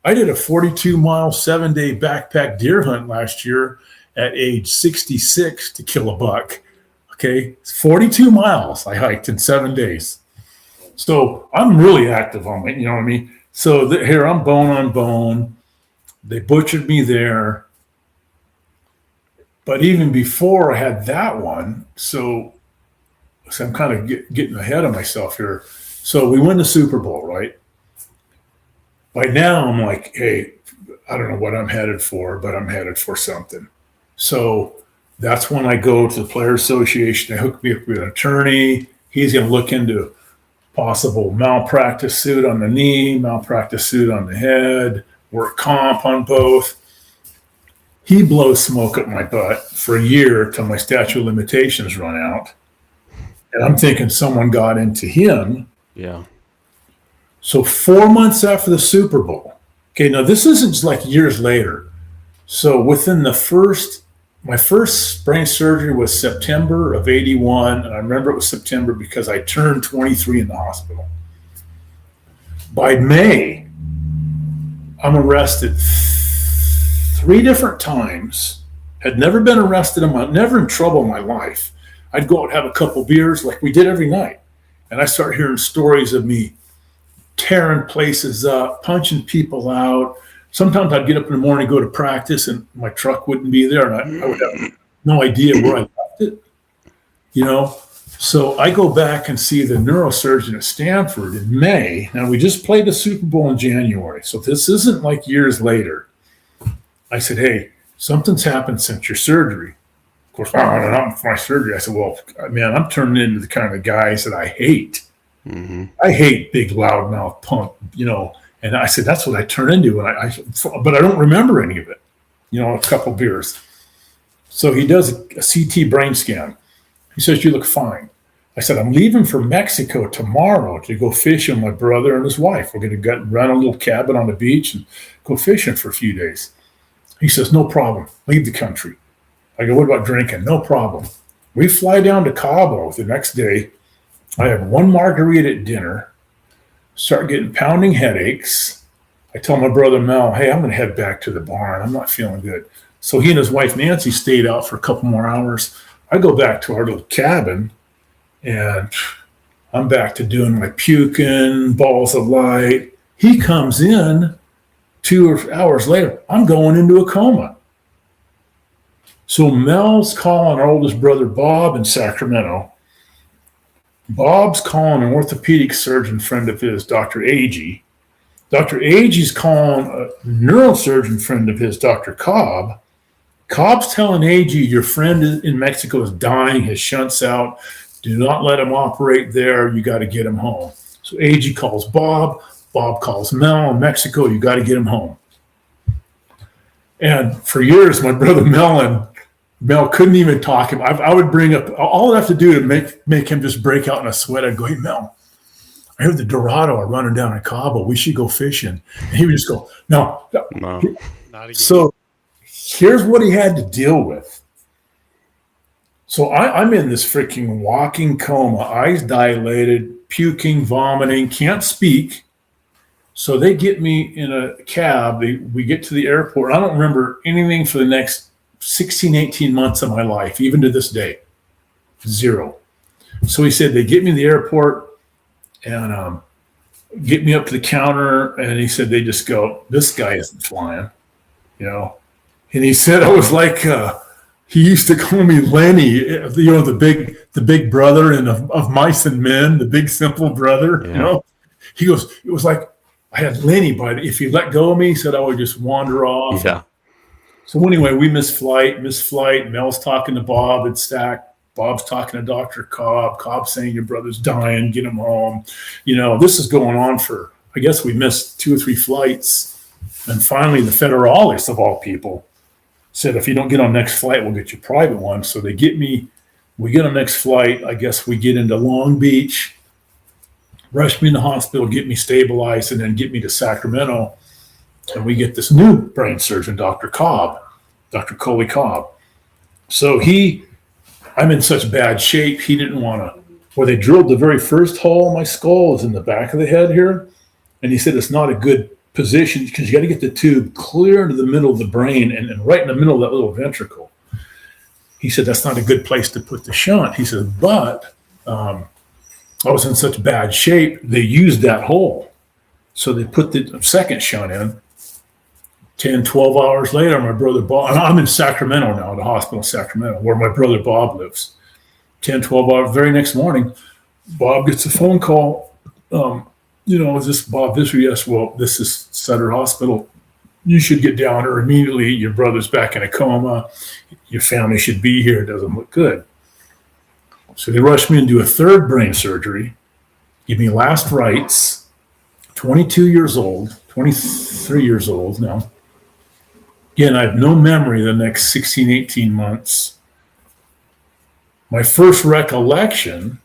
I did a 42-mile, 7-day backpack deer hunt last year at age 66 to kill a buck. Okay, it's 42 miles I hiked in 7 days. So I'm really active on it, you know what I mean? So here I'm bone on bone. They butchered me there. But even before I had that one, so I'm kind of getting ahead of myself here. So we win the Super Bowl, right? By now I'm like, hey, I don't know what I'm headed for, but I'm headed for something. So that's when I go to the Players Association. They hook me up with an attorney. He's going to look into possible malpractice suit on the knee, malpractice suit on the head, work comp on both. He blows smoke up my butt for a year till my statute of limitations run out. And I'm thinking someone got into him. Yeah. So 4 months after the Super Bowl. Okay, now this isn't just like years later. So within the first my first brain surgery was September of 81. And I remember it was September because I turned 23 in the hospital. By May, I'm arrested 3 different times. Had never been arrested never in trouble in my life. I'd go out and have a couple beers like we did every night. And I start hearing stories of me tearing places up, punching people out. Sometimes I'd get up in the morning, go to practice, and my truck wouldn't be there. And I would have no idea where I left it, So I go back and see the neurosurgeon at Stanford in May. Now, we just played the Super Bowl in January, so this isn't like years later. I said, hey, something's happened since your surgery. Of course, not my surgery. I said, well, man, I'm turning into the kind of guys that I hate. Mm-hmm. I hate big, loudmouth punk, And I said, that's what I turn into. But I don't remember any of it, a couple beers. So he does a CT brain scan. He says, you look fine. I said, I'm leaving for Mexico tomorrow to go fishing with my brother and his wife. We're going to rent a little cabin on the beach and go fishing for a few days. He says, no problem. Leave the country. I go, what about drinking? No problem. We fly down to Cabo the next day. I have 1 margarita at dinner, start getting pounding headaches. I tell my brother Mel, hey, I'm going to head back to the barn. I'm not feeling good. So he and his wife Nancy stayed out for a couple more hours. I go back to our little cabin, and I'm back to doing my puking, balls of light. He comes in 2 hours later. I'm going into a coma. So Mel's calling our oldest brother Bob in Sacramento. Bob's calling an orthopedic surgeon friend of his, Dr. Agee. Dr. Agee's calling a neurosurgeon friend of his, Dr. Cobb. Cobb's telling Agee, your friend in Mexico is dying, his shunt's out. Do not let him operate there. You got to get him home. So Agee calls Bob. Bob calls Mel in Mexico. You got to get him home. And for years, my brother Mel couldn't even talk him. I would bring up all I have to do to make him just break out in a sweat. I'd go, hey, Mel, I heard the Dorado are running down in Cabo. We should go fishing. And he would just go, no. Not again. So here's what he had to deal with. So I'm in this freaking walking coma, eyes dilated, puking, vomiting, can't speak. So they get me in a cab. We get to the airport. I don't remember anything for the next 16, 18 months of my life, even to this day. 0. So he said, they get me to the airport and get me up to the counter. And he said, they just go, this guy isn't flying, And he said, I was like, he used to call me Lenny, the big brother and of Mice and Men, the big simple brother, He goes, it was like I had Lenny, but if he let go of me, he said I would just wander off. Yeah. So anyway, we missed flight. Mel's talking to Bob at Stack. Bob's talking to Dr. Cobb. Cobb saying your brother's dying, get him home. This is going on for, I guess we missed 2 or 3 flights. And finally, the federales of all people said, if you don't get on next flight, we'll get you a private one. So they get me, we get on next flight. I guess we get into Long Beach, rush me in the hospital, get me stabilized, and then get me to Sacramento. And we get this new brain surgeon, Dr. Cobb, Dr. Coley Cobb. So I'm in such bad shape, he didn't want to, where they drilled the very first hole in my skull is in the back of the head here. And he said, it's not a good position because you got to get the tube clear into the middle of the brain and right in the middle of that little ventricle. He said, that's not a good place to put the shunt. He said, but I was in such bad shape, they used that hole. So they put the second shunt in. 10, 12 hours later, my brother Bob, and I'm in Sacramento now, the hospital in Sacramento, where my brother Bob lives. 10, 12 hours, very next morning, Bob gets a phone call. Is this Bob Visger? Yes, well, this is Sutter Hospital. You should get down there immediately. Your brother's back in a coma. Your family should be here. It doesn't look good. So they rushed me into a 3rd brain surgery, give me last rites, 22 years old, 23 years old now. Again, I have no memory the next 16, 18 months. My first recollection,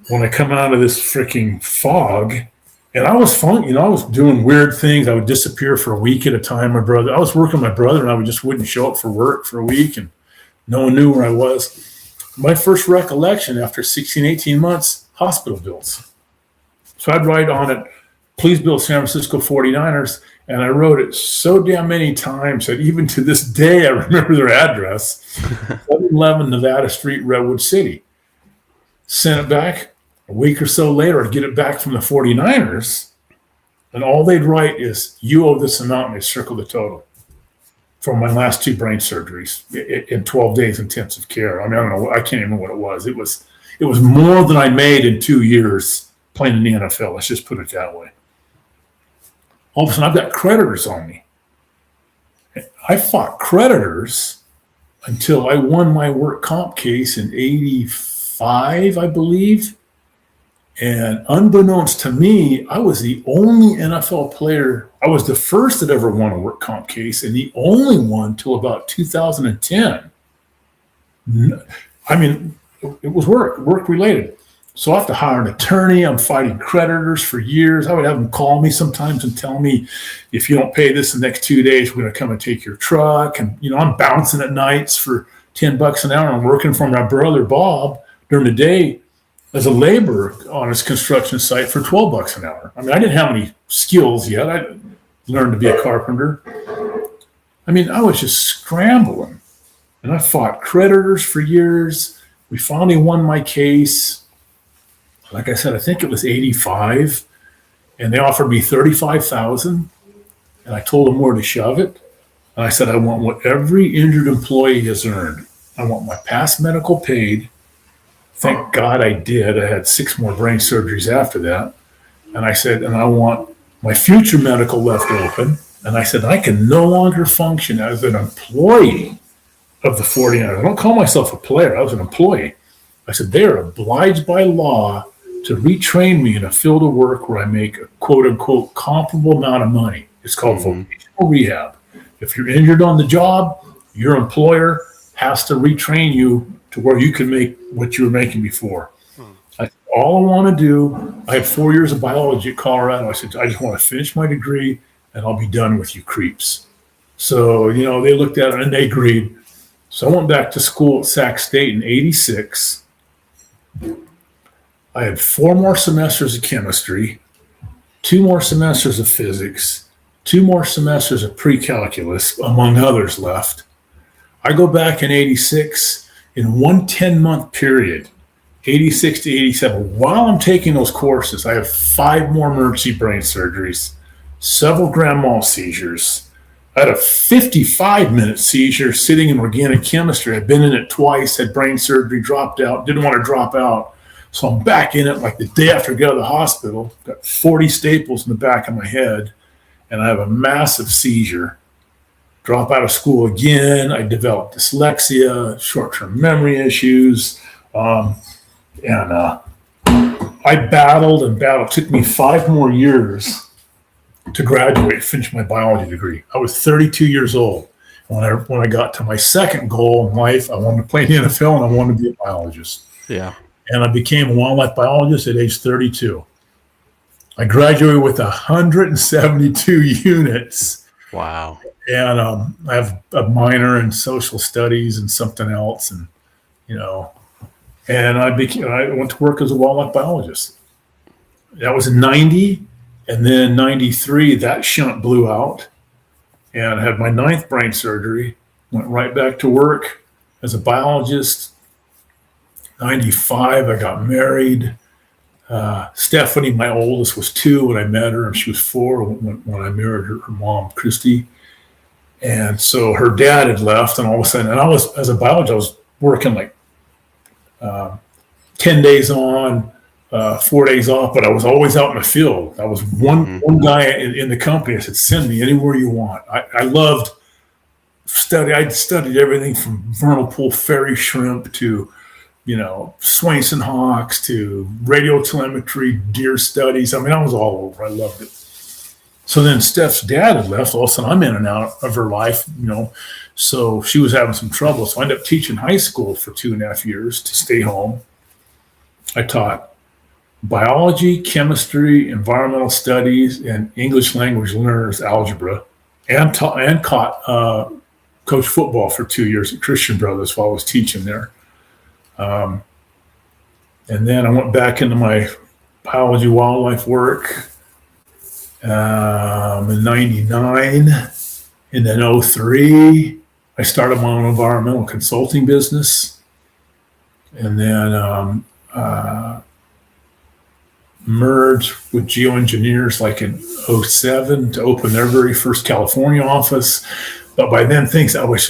when I come out of this freaking fog, and I was fun, I was doing weird things. I would disappear for a week at a time. I was working with my brother, and I just wouldn't show up for work for a week. And No one knew where I was. My first recollection after 16, 18 months, hospital bills. So I'd write on it, please bill San Francisco 49ers. And I wrote it so damn many times that even to this day, I remember their address, 711 Nevada Street, Redwood City. Sent it back. A week or so later, I'd get it back from the 49ers. And all they'd write is, you owe this amount, and they circle the total for my last 2 brain surgeries in 12 days intensive care. I mean, I don't know. I can't even remember what it was. It was more than I made in 2 years playing in the NFL. Let's just put it that way. All of a sudden, I've got creditors on me. I fought creditors until I won my work comp case in 85, I believe. And unbeknownst to me, I was the only NFL player. I was the first that ever won a work comp case and the only one till about 2010. I mean, it was work related. So I have to hire an attorney. I'm fighting creditors for years. I would have them call me sometimes and tell me, if you don't pay this the next 2 days, we're going to come and take your truck. And, I'm bouncing at nights for $10 an hour. I'm working for my brother, Bob, during the day as a laborer on his construction site for $12 an hour. I mean, I didn't have any skills yet. I learned to be a carpenter. I mean, I was just scrambling. And I fought creditors for years. We finally won my case. Like I said, I think it was 85, and they offered me $35,000, and I told them where to shove it. And I said, I want what every injured employee has earned. I want my past medical paid. Thank God I did. I had 6 more brain surgeries after that. And I said, and I want my future medical left open. And I said, I can no longer function as an employee of the 49ers. I don't call myself a player. I was an employee. I said, they are obliged by law to retrain me in a field of work where I make a quote unquote comparable amount of money. It's called vocational rehab. If you're injured on the job, your employer has to retrain you to where you can make what you were making before. All I want to do, I had 4 years of biology at Colorado. I said, I just want to finish my degree and I'll be done with you creeps. So, they looked at it and they agreed. So I went back to school at Sac State in 86. I had 4 more semesters of chemistry, 2 more semesters of physics, 2 more semesters of pre-calculus, among others left. I go back in 86 in one 10-month period, 86 to 87. While I'm taking those courses, I have 5 more emergency brain surgeries, several grand mal seizures. I had a 55-minute seizure sitting in organic chemistry. I'd been in it twice, had brain surgery, dropped out, didn't want to drop out. So I'm back in it like the day after I got out of the hospital, got 40 staples in the back of my head, and I have a massive seizure. Drop out of school again. I developed dyslexia, short-term memory issues. I battled. It took me 5 more years to graduate, finish my biology degree. I was 32 years old. When I got to my second goal in life, I wanted to play in the NFL and I wanted to be a biologist. Yeah. And I became a wildlife biologist at age 32. I graduated with 172 units. Wow. And I have a minor in social studies and something else. And, and I went to work as a wildlife biologist. That was in 90. And then 93, that shunt blew out. And I had my 9th brain surgery, went right back to work as a biologist. 95, I got married. Stephanie, my oldest, was 2 when I met her, and she was 4 when I married her mom, Christy. And so her dad had left, and all of a sudden, and I was, as a biologist, I was working like 10 days on, 4 days off, but I was always out in the field. I was one guy in the company. I said, send me anywhere you want. I loved study. I'd studied everything from vernal pool fairy shrimp to Swainson hawks to radio telemetry, deer studies. I mean, I was all over. I loved it. So then Steph's dad had left. All of a sudden, I'm in and out of her life, So she was having some trouble. So I ended up teaching high school for 2.5 years to stay home. I taught biology, chemistry, environmental studies, and English language learners algebra, and taught coached football for 2 years at Christian Brothers while I was teaching there. And then I went back into my biology wildlife work in 99. And then 03, I started my own environmental consulting business. And then merged with geoengineers like in 07 to open their very first California office. But by then I was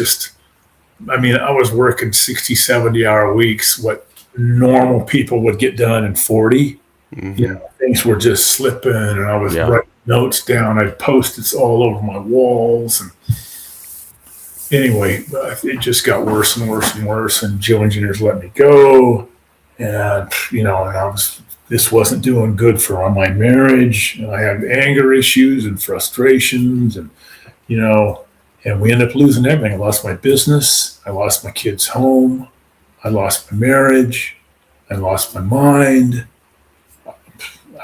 working 60, 70-hour weeks, what normal people would get done in 40. Mm-hmm. Things were just slipping, and I was writing notes down. I had Post-its all over my walls. And anyway, it just got worse and worse and worse, and geoengineers let me go. And, this wasn't doing good for my marriage. And I had anger issues and frustrations, and, and we ended up losing everything. I lost my business. I lost my kids' home. I lost my marriage. I lost my mind.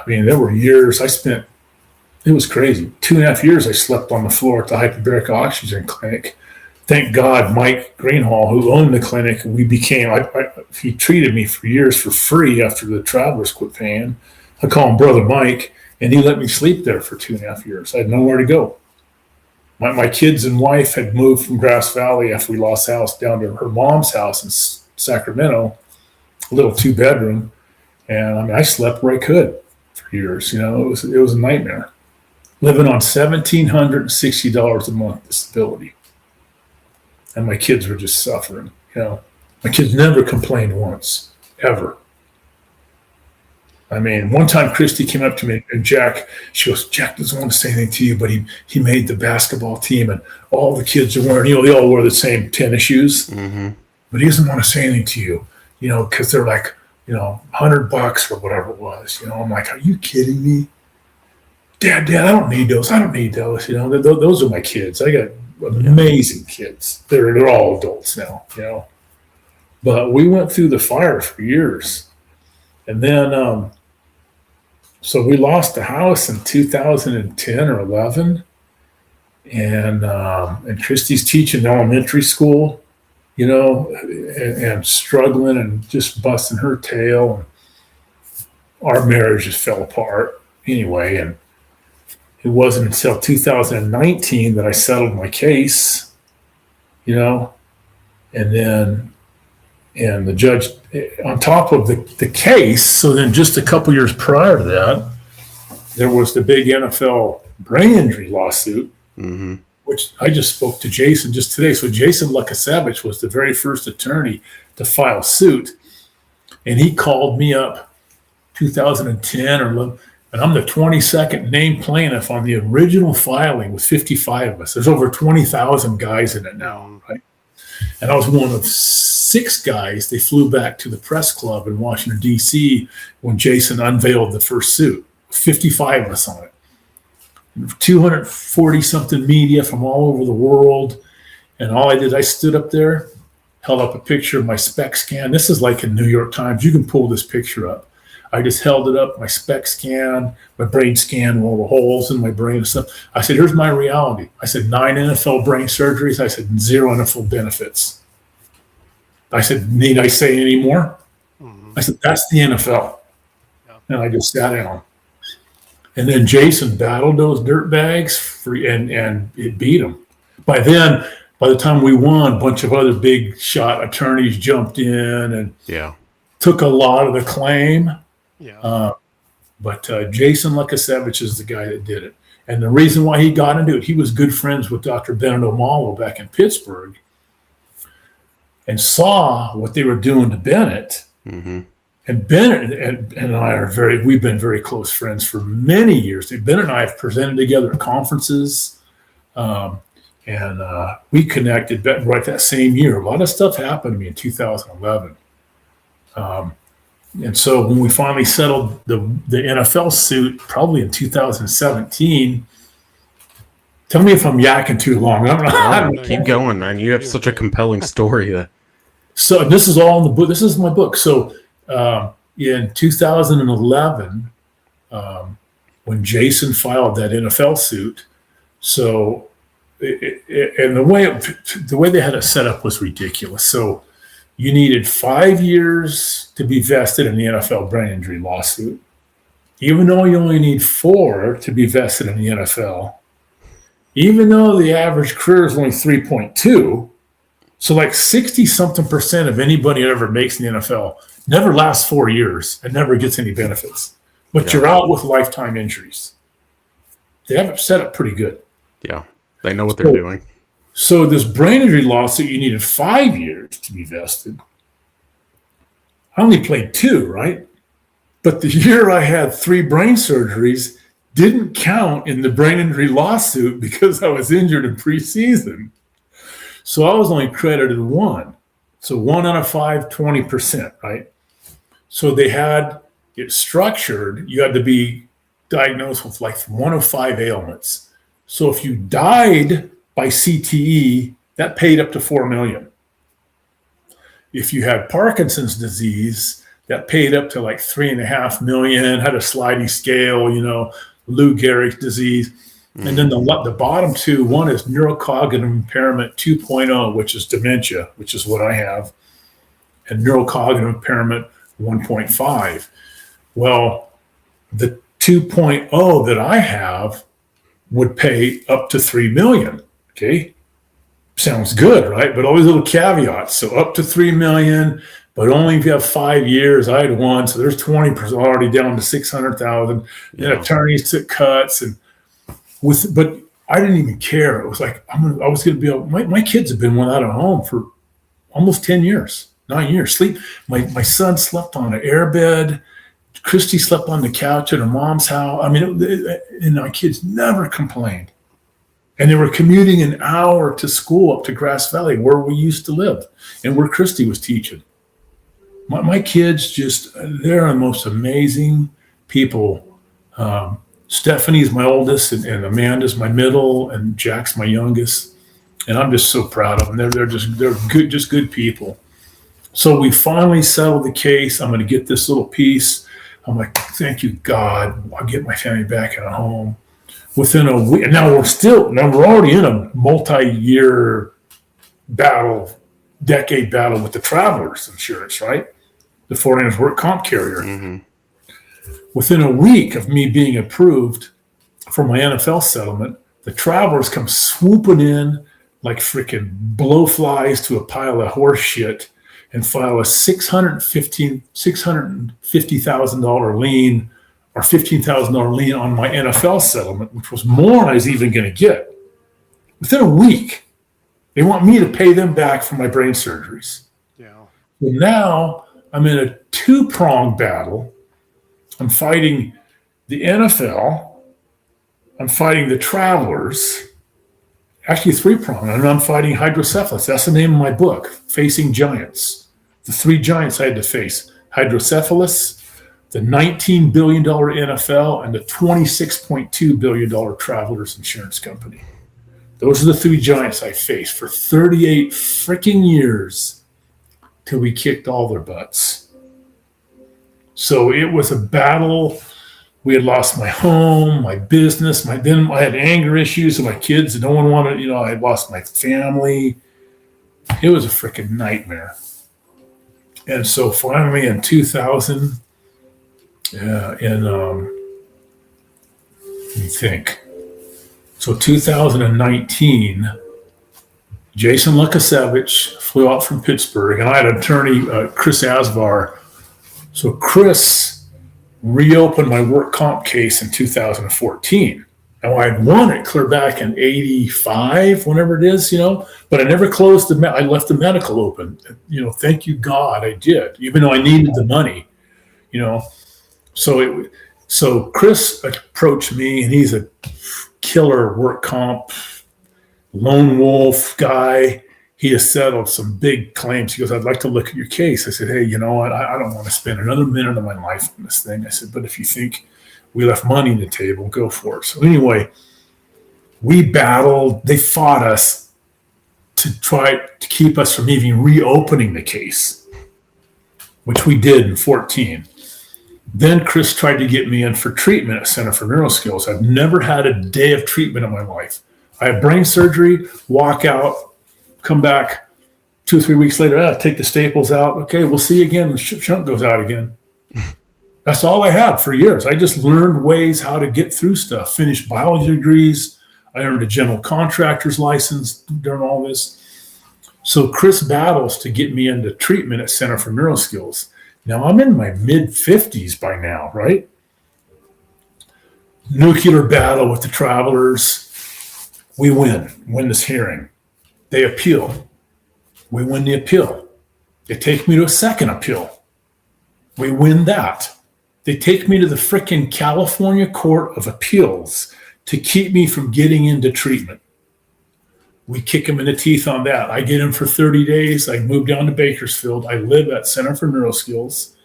There were years it was crazy. 2.5 years I slept on the floor at the hyperbaric oxygen clinic. Thank God, Mike Greenhall, who owned the clinic, he treated me for years for free after the travelers quit paying. I call him Brother Mike, and he let me sleep there for 2.5 years. I had nowhere to go. My kids and wife had moved from Grass Valley after we lost the house down to her mom's house in Sacramento, a little 2-bedroom. And I slept where I could for years. It was a nightmare. Living on $1,760 a month disability. And my kids were just suffering. My kids never complained once, ever. One time Christy came up to me and she goes, Jack doesn't want to say anything to you, but he made the basketball team, and all the kids are wearing, they all wore the same tennis shoes, mm-hmm. But he doesn't want to say anything to you, because they're like, $100 or whatever it was. I'm like, are you kidding me? Dad, I don't need those. Those are my kids. I got amazing kids. They're all adults now, But we went through the fire for years. And then, so we lost the house in 2010 or 11. And Christy's teaching elementary school, and struggling and just busting her tail. And our marriage just fell apart anyway. And it wasn't until 2019 that I settled my case, and the judge, on top of the case, so then just a couple years prior to that, there was the big NFL brain injury lawsuit, mm-hmm. which I just spoke to Jason just today. So Jason Lukasevich was the very first attorney to file suit, and he called me up 2010 or 11. And I'm the 22nd named plaintiff on the original filing with 55 of us. There's over 20,000 guys in it now, right? And I was one of 6 guys. They flew back to the press club in Washington, D.C. when Jason unveiled the first suit. 55 of us on it. 240-something media from all over the world. And all I did, I stood up there, held up a picture of my SPECT scan. This is like in New York Times. You can pull this picture up. I just held it up, my SPECT scan, my brain scan, all the holes in my brain and stuff. I said, here's my reality. I said, 9 NFL brain surgeries. I said, 0 NFL benefits. I said, need I say any more? Mm-hmm. I said, that's the NFL. Yeah. And I just sat down. And then Jason battled those dirt bags and it beat them. By the time we won, a bunch of other big shot attorneys jumped in and took a lot of the claim. Yeah. But Jason Lukasevich is the guy that did it. And the reason why he got into it, he was good friends with Dr. Bennett O'Malley back in Pittsburgh and saw what they were doing to Bennett. Mm-hmm. And Bennett and I we've been very close friends for many years. Bennett and I have presented together at conferences, and we connected right that same year. A lot of stuff happened to me in 2011. And so when we finally settled the NFL suit, probably in 2017, tell me if I'm yakking too long. Keep going, man. You have such a compelling story. So this is all in the book. This is my book. So in 2011, when Jason filed that NFL suit, so and the way they had it set up was ridiculous. So you needed 5 years to be vested in the NFL brain injury lawsuit, even though you only need 4 to be vested in the NFL, even though the average career is only 3.2. So like 60 something percent of anybody that ever makes in the NFL never lasts 4 years and never gets any benefits, but you're out with lifetime injuries. They have it set up pretty good. Yeah. They know what they're doing. So this brain injury lawsuit, you needed 5 years to be vested. I only played 2, right? But the year I had 3 brain surgeries didn't count in the brain injury lawsuit because I was injured in preseason. So I was only credited 1. So 1 out of 5, 20%, right? So they had it structured. You had to be diagnosed with like 1 of 5 ailments. So if you died by CTE, that paid up to $4 million. If you had Parkinson's disease, that paid up to like $3.5 million, had a sliding scale, Lou Gehrig's disease. And then the bottom 2, one is neurocognitive impairment 2.0, which is dementia, which is what I have, and neurocognitive impairment 1.5. Well, the 2.0 that I have would pay up to $3 million. Okay. Sounds good, right? But all these little caveats. So up to $3 million, but only if you have 5 years. I had 1, so there's 20% already down to $600,000. And attorneys took cuts, but I didn't even care. It was like I was going to be able. My kids have been without a home for almost 10 years, 9 years. Sleep. My son slept on an airbed. Christy slept on the couch at her mom's house. I mean, and my kids never complained. And they were commuting an hour to school up to Grass Valley, where we used to live and where Christy was teaching. My kids they're the most amazing people. Stephanie's my oldest, and Amanda's my middle, and Jack's my youngest. And I'm just so proud of them. They're good, just good people. So we finally settled the case. I'm going to get this little piece. I'm like, thank you, God. I'll get my family back in a home. Within a week, now we're already in a multi-year decade battle with the Travelers Insurance, right? The 49ers work comp carrier. Mm-hmm. Within a week of me being approved for my NFL settlement, the Travelers come swooping in like freaking blowflies to a pile of horse shit and file a $650,000 lien or $15,000 lien on my NFL settlement, which was more than I was even going to get. Within a week, they want me to pay them back for my brain surgeries. Yeah. Well, now I'm in a 2-pronged battle. I'm fighting the NFL. I'm fighting the Travelers. Actually, 3-pronged. And I'm fighting hydrocephalus. That's the name of my book, Facing Giants. The 3 giants I had to face: hydrocephalus, the $19 billion NFL, and the $26.2 billion Travelers Insurance Company. Those are the 3 giants I faced for 38 freaking years till we kicked all their butts. So it was a battle. We had lost my home, my business. Then I had anger issues with my kids. And no one wanted, I had lost my family. It was a freaking nightmare. And so finally in 2000, let me think. So 2019, Jason Lukasevich flew out from Pittsburgh, and I had an attorney, Chris Asvar. So Chris reopened my work comp case in 2014. Now I had won it clear back in 85, whenever it is, but I never closed I left the medical open. Thank you, God, I did, even though I needed the money, So Chris approached me, and he's a killer work comp, lone wolf guy. He has settled some big claims. He goes, I'd like to look at your case. I said, hey, you know what? I don't want to spend another minute of my life on this thing. I said, but if you think we left money on the table, go for it. So anyway, we battled. They fought us to try to keep us from even reopening the case, which we did in 2014. Then Chris tried to get me in for treatment at Center for Neuroskills. I've never had a day of treatment in my life. I have brain surgery, walk out, come back 2 or 3 weeks later, take the staples out. Okay, we'll see you again. The shunt goes out again. That's all I had for years. I just learned ways how to get through stuff, finished biology degrees. I earned a general contractor's license during all this. So Chris battles to get me into treatment at Center for Neuroskills. Now I'm in my mid-50s by now, right? Nuclear battle with the Travelers. We win this hearing. They appeal. We win the appeal. They take me to a second appeal. We win that. They take me to the frickin' California Court of Appeals to keep me from getting into treatment. We kick them in the teeth on that. I get in for 30 days. I move down to Bakersfield. I live at Center for Neuroskills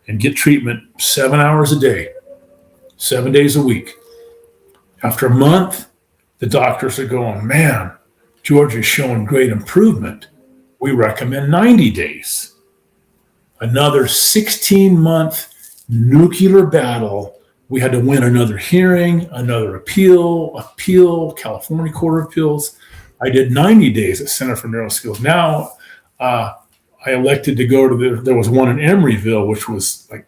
and get treatment 7 hours a day, 7 days a week. After a month, the doctors are going, man, George is showing great improvement. We recommend 90 days. Another 16-month nuclear battle. We had to win another hearing, another appeal, California Court of Appeals. I did 90 days at Center for Neuroskills. Now, I elected to go to there was one in Emeryville, which was like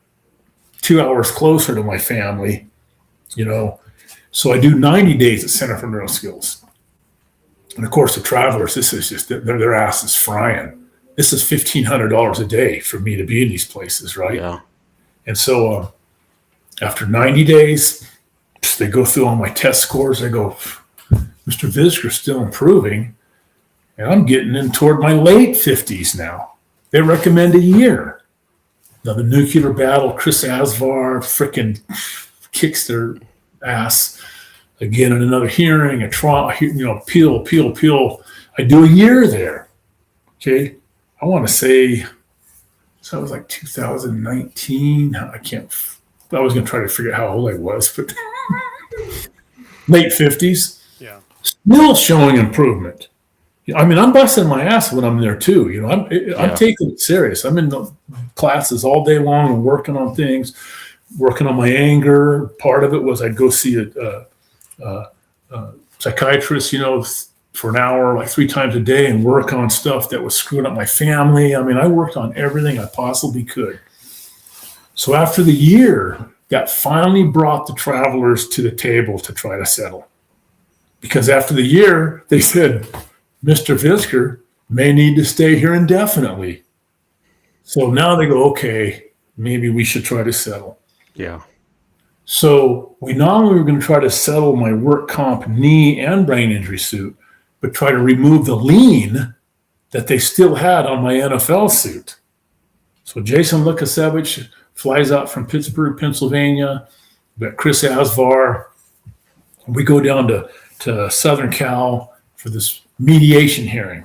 2 hours closer to my family, So I do 90 days at Center for Neuroskills. And of course, the Travelers, this is just, their ass is frying. This is $1,500 a day for me to be in these places, right? Yeah. And so after 90 days, they go through all my test scores. They go, Mr. Visger's still improving. And I'm getting in toward my late 50s now. They recommend a year. Now the nuclear battle, Chris Asvar frickin' kicks their ass again in another hearing, a trial, appeal. I do a year there. Okay. I want to say, so it was like 2019. I was going to try to figure out how old I was, but late 50s. Yeah. Still showing improvement. I mean, I'm busting my ass when I'm there too. I'm taking it serious. I'm in the classes all day long and working on things, working on my anger. Part of it was I'd go see a psychiatrist, for an hour, like 3 times a day, and work on stuff that was screwing up my family. I mean, I worked on everything I possibly could. So after the year, that finally brought the Travelers to the table to try to settle. Because after the year, they said, Mr. Visger may need to stay here indefinitely. So now they go, okay, maybe we should try to settle. Yeah. So we not only were going to try to settle my work comp knee and brain injury suit, but try to remove the lien that they still had on my NFL suit. So Jason Lukasevich flies out from Pittsburgh, Pennsylvania. We got Chris Asvar. We go down to Southern Cal for this mediation hearing,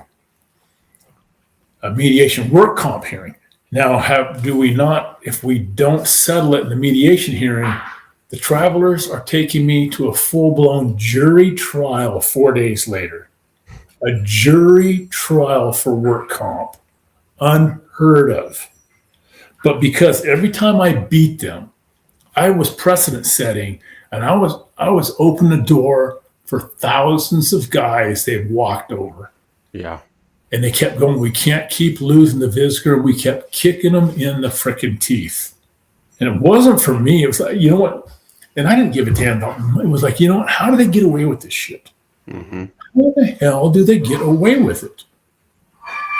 a mediation work comp hearing. Now, do we not, if we don't settle it in the mediation hearing, the Travelers are taking me to a full-blown jury trial 4 days later. A jury trial for work comp. Unheard of. But because every time I beat them, I was precedent setting, and I was opening the door for thousands of guys they've walked over. Yeah. And they kept going, we can't keep losing the Visger. We kept kicking them in the frickin' teeth. And it wasn't for me. It was like, you know what? And I didn't give a damn about them. It was like, you know what? How do they get away with this shit? Mm-hmm. How the hell do they get away with it?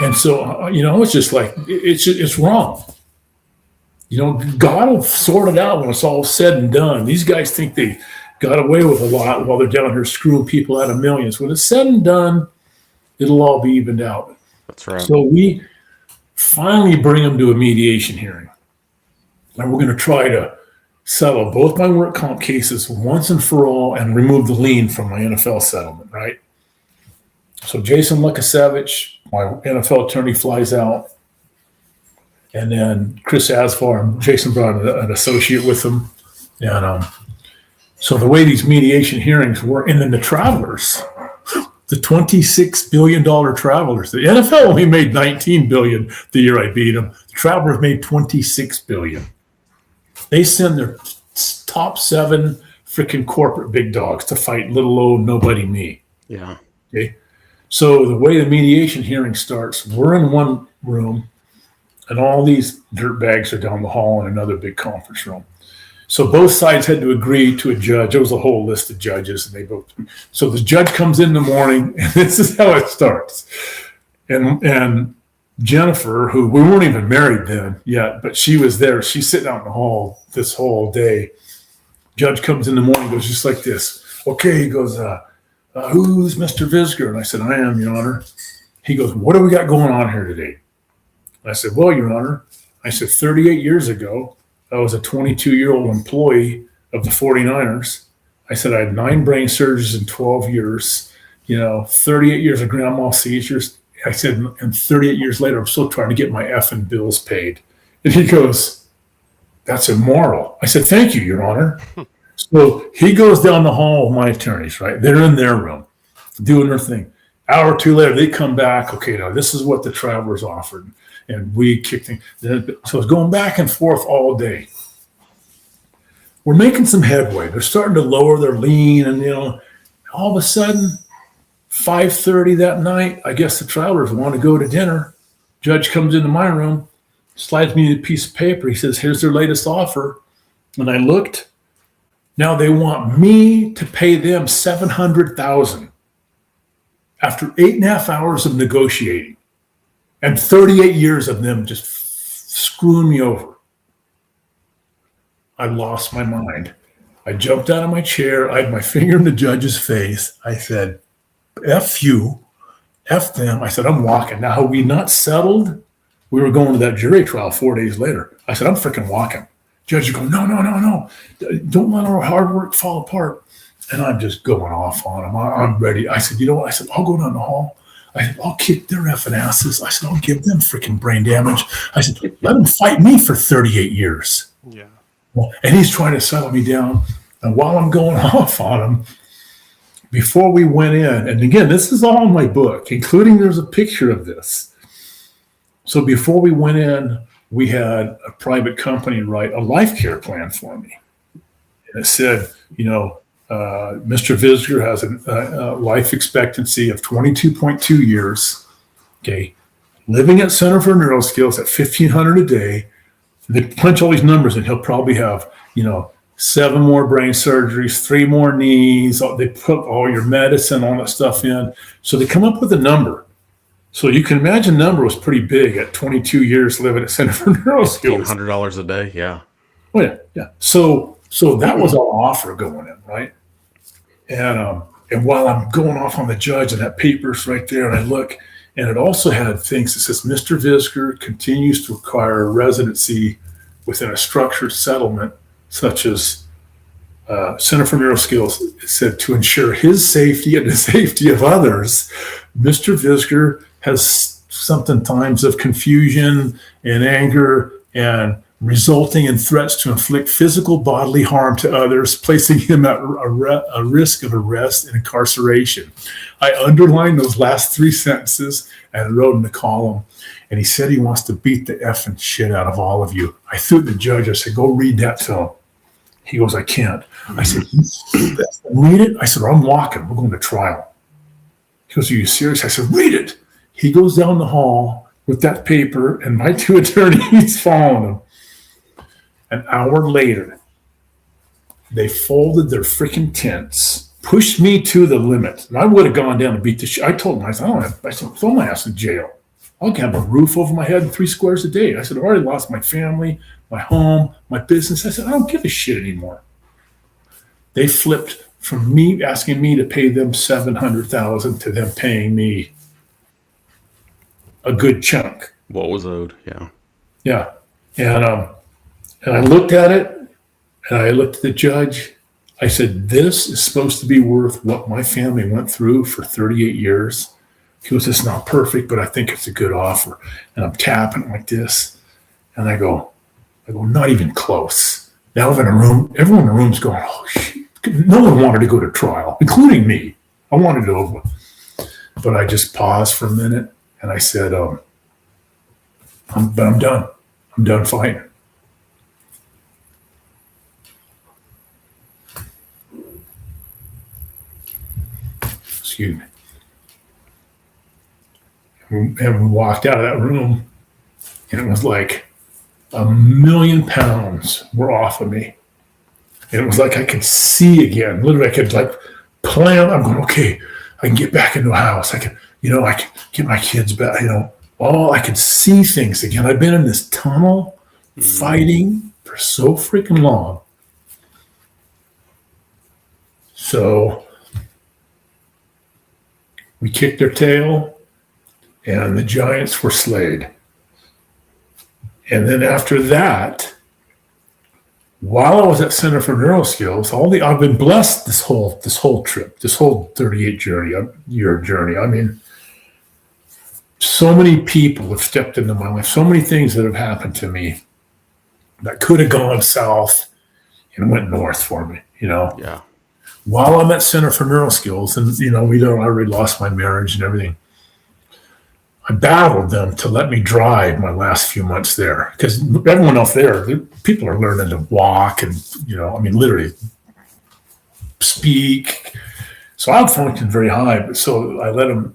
And so, it's just like, it's wrong. God will sort it out when it's all said and done. These guys think they got away with a lot while they're down here screwing people out of millions. When it's said and done, it'll all be evened out. That's right. So we finally bring them to a mediation hearing. And we're going to try to settle both my work comp cases once and for all and remove the lien from my NFL settlement, right? So Jason Lukasevich, my NFL attorney, flies out. And then Chris Asvar and Jason brought an associate with him. And so the way these mediation hearings were, and then the Travelers, the $26 billion Travelers, the NFL only made $19 billion the year I beat them. The Travelers made $26 billion. They send their top 7 freaking corporate big dogs to fight little old nobody me. Yeah. Okay. So the way the mediation hearing starts, we're in one room and all these dirt bags are down the hall in another big conference room. So both sides had to agree to a judge. There was a whole list of judges, and they both. So the judge comes in the morning, and this is how it starts. And Jennifer, who we weren't even married then yet, but she was there. She's sitting out in the hall this whole day. Judge comes in the morning, goes just like this. Okay, he goes, who's Mr. Visger? And I said, I am, Your Honor. He goes, what do we got going on here today? I said, well, Your Honor, I said, 38 years ago, I was a 22-year-old employee of the 49ers. I said, I had 9 brain surgeries in 12 years, 38 years of grand mal seizures. I said, and 38 years later, I'm still trying to get my effing bills paid. And he goes, that's immoral. I said, thank you, Your Honor. So he goes down the hall with my attorneys, right? They're in their room doing their thing. Hour or two later, they come back. Okay, now this is what the travelers offered. And we kicked things. So it's going back and forth all day. We're making some headway. They're starting to lower their lean. And, all of a sudden, 5:30 that night, I guess the travelers want to go to dinner. Judge comes into my room, slides me a piece of paper. He says, here's their latest offer. And I looked. Now they want me to pay them $700,000 after 8.5 hours of negotiating and 38 years of them just screwing me over. I lost my mind. I jumped out of my chair. I had my finger in the judge's face. I said, F you, F them. I said, I'm walking. Now, had we not settled, we were going to that jury trial 4 days later. I said, I'm freaking walking. Judge, you go, no. Don't let our hard work fall apart. And I'm just going off on him. I'm ready. I said, I said, I'll go down the hall. I said, I'll kick their effing asses. I said, I'll give them freaking brain damage. I said, let them fight me for 38 years. Yeah. Well, and he's trying to settle me down. And while I'm going off on him, before we went in, and again, this is all in my book, including there's a picture of this. So before we went in, we had a private company write a life care plan for me. And it said, Mr. Visger has a life expectancy of 22.2 years. Okay, living at Center for Neural Skills at $1,500 a day. They punch all these numbers in. He'll probably have, 7 more brain surgeries, 3 more knees. They put all your medicine, all that stuff in. So they come up with a number. So you can imagine the number was pretty big at 22 years living at Center for Neural Skills. $1,500 a day, yeah. Oh, yeah. So that was our offer going in, right? And while I'm going off on the judge, and that paper's right there, and I look, and it also had things that says, Mr. Visger continues to require a residency within a structured settlement, such as Center for Neural Skills. It said, to ensure his safety and the safety of others, Mr. Visger has sometimes of confusion and anger and resulting in threats to inflict physical bodily harm to others, placing him at a risk of arrest and incarceration. I underlined those last 3 sentences and wrote in the column. And he said he wants to beat the effing shit out of all of you. I threw it to the judge. I said, go read that to him. He goes, I can't. I said, read it. I said, I'm walking. We're going to trial. He goes, are you serious? I said, read it. He goes down the hall with that paper and my 2 attorneys following him. An hour later, they folded their freaking tents, pushed me to the limit. And I would have gone down and beat the shit. I told them, I said, throw my ass in jail. I'll have a roof over my head and 3 squares a day. I said, I've already lost my family, my home, my business. I said, I don't give a shit anymore. They flipped from me asking me to pay them $700,000 to them paying me a good chunk. What was owed? Yeah. Yeah. And I looked at it, and I looked at the judge. I said, this is supposed to be worth what my family went through for 38 years. He goes, it's not perfect, but I think it's a good offer. And I'm tapping it like this. And I go, not even close. Now I'm in a room, everyone in the room's going, oh, shit. No one wanted to go to trial, including me. I wanted to over. But I just paused for a minute, and I said, I'm done. I'm done fighting. excuse me. And we walked out of that room, and it was like 1,000,000 pounds were off of me. And it was like I could see again. Literally, I could like plan. I'm going, okay, I can get back into a house. I can get my kids back. I could see things again. I've been in this tunnel fighting for so freaking long. So we kicked their tail, and the Giants were slayed. And then after that, while I was at Center for Neuroskills, I've been blessed this whole trip, this whole 38-year journey. I mean, so many people have stepped into my life, so many things that have happened to me that could have gone south and went north for me, Yeah. While I'm at Center for Neuroskills, and I already lost my marriage and everything, I battled them to let me drive my last few months there, because everyone else there, people are learning to walk and, literally speak. So I functioned very high. But so I let them,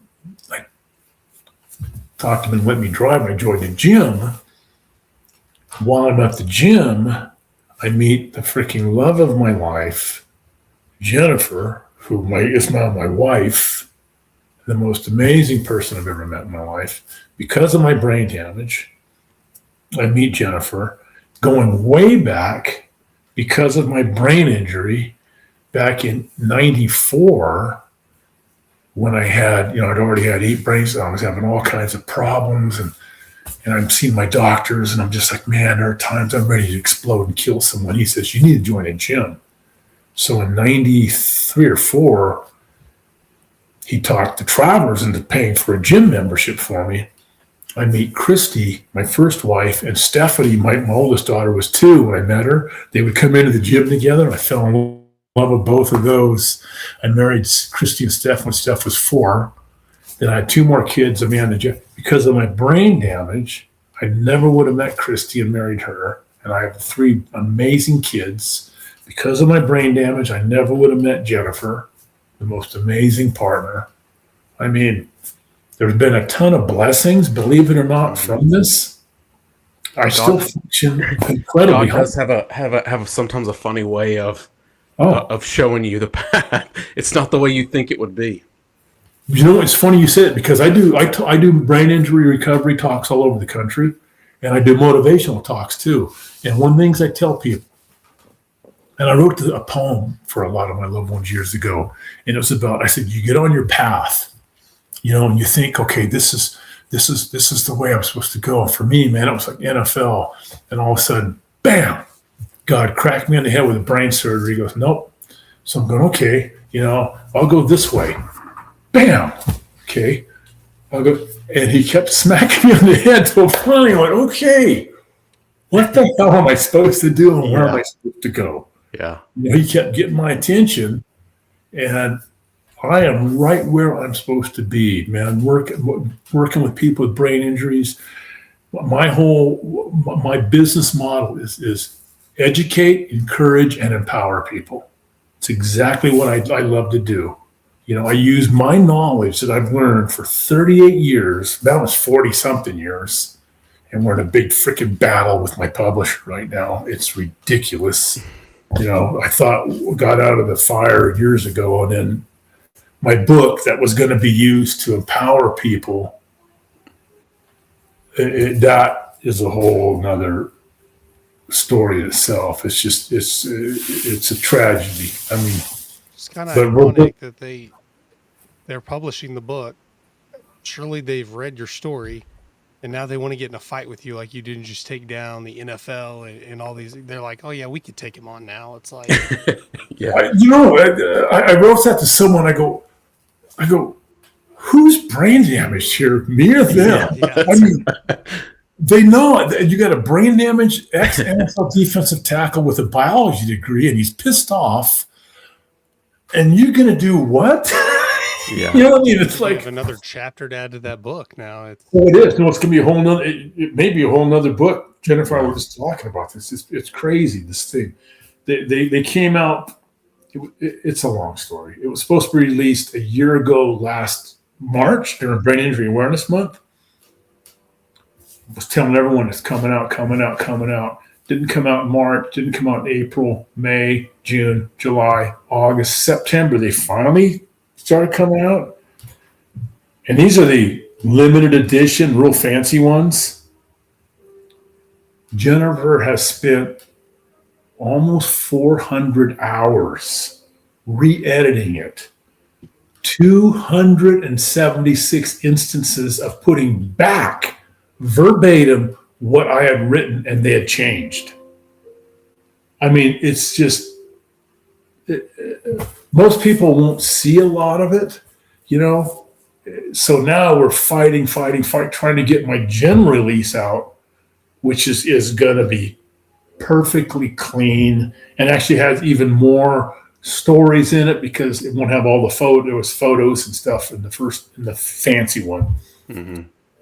talk to them and let me drive. I joined the gym. While I'm at the gym, I meet the freaking love of my life, Jennifer, who is now my wife. The most amazing person I've ever met in my life. Because of my brain damage, I meet Jennifer going way back because of my brain injury back in 94 when I had, I'd already had 8 brains. I was having all kinds of problems and I'm seeing my doctors and I'm just like, man, there are times I'm ready to explode and kill someone. He says, you need to join a gym. So in 93 or 4, he talked the travelers into paying for a gym membership for me. I meet Christy, my first wife, and Stephanie, my oldest daughter, was 2 when I met her. They would come into the gym together. I fell in love with both of those. I married Christy and Steph when Steph was 4. Then I had 2 more kids, Amanda. Because of my brain damage, I never would have met Christy and married her. And I have 3 amazing kids. Because of my brain damage, I never would have met Jennifer, the most amazing partner. I mean, there's been a ton of blessings, believe it or not, from this. I still function incredibly. God does have sometimes a funny way of showing you the path. It's not the way you think it would be. It's funny you say it, because I do brain injury recovery talks all over the country, and I do motivational talks too. And one of the things I tell people, and I wrote a poem for a lot of my loved ones years ago, and it was about, I said, you get on your path, and you think, okay, this is the way I'm supposed to go. And for me, man, it was like NFL, and all of a sudden, bam, God cracked me on the head with a brain surgery. He goes, nope. So I'm going, okay, I'll go this way. Bam, okay, I'll go. And he kept smacking me on the head till finally I went, okay, what the hell am I supposed to do and where am I supposed to go? Yeah. He kept getting my attention, and I am right where I'm supposed to be, man. Working with people with brain injuries. My business model is educate, encourage, and empower people. It's exactly what I love to do. I use my knowledge that I've learned for 38 years. Now it's 40-something years, and we're in a big freaking battle with my publisher right now. It's ridiculous. I thought got out of the fire years ago, and then my book that was going to be used to empower people, that is a whole nother story in itself. It's just, it's a tragedy. I mean, it's kind of ironic that they're publishing the book. Surely they've read your story, and now they want to get in a fight with you, like you didn't just take down the NFL and all these. They're like, oh yeah, we could take him on now. It's like, yeah. I wrote that to someone. I go, who's brain damaged here, me or them? Yeah. I mean, they know that you got a brain damaged ex-NFL defensive tackle with a biology degree, and he's pissed off. And you're gonna do what? Yeah. What I mean? It's like another chapter to add to that book now. It is. No, it's gonna be a whole nother. It may be a whole nother book. Jennifer and I were just talking about this. It's crazy. This thing. They came out It's a long story. It was supposed to be released a year ago last March during Brain Injury Awareness Month. I was telling everyone it's coming out, coming out, coming out. Didn't come out in March, didn't come out in April, May, June, July, August, September. They finally started coming out. And these are the limited edition, real fancy ones. Jennifer has spent almost 400 hours re-editing it. 276 instances of putting back verbatim what I had written and they had changed. I mean, it's just, most people won't see a lot of it, you know? So now we're fighting, trying to get my gen release out, which is going to be perfectly clean and actually has even more stories in it because it won't have all the photos and stuff in the fancy one. Mm-hmm.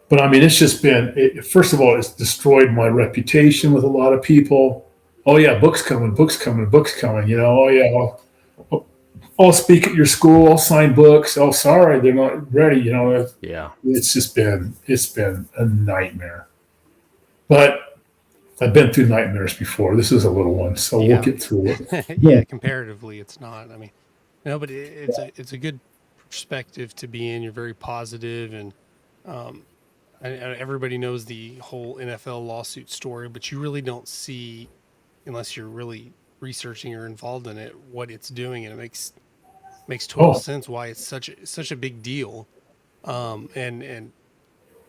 But I mean, it's just been, first of all, it's destroyed my reputation with a lot of people. Oh yeah, books coming, you know, oh yeah, I'll speak at your school, I'll sign books. Oh, sorry, they're not ready, you know. Yeah. It's been a nightmare. But I've been through nightmares before. This is a little one, so we'll get through it. Yeah, comparatively, it's not. I mean, no, but it's a good perspective to be in. You're very positive, and everybody knows the whole NFL lawsuit story, but you really don't see, unless you're really researching or involved in it, what it's doing, and it makes total sense why it's such a big deal. And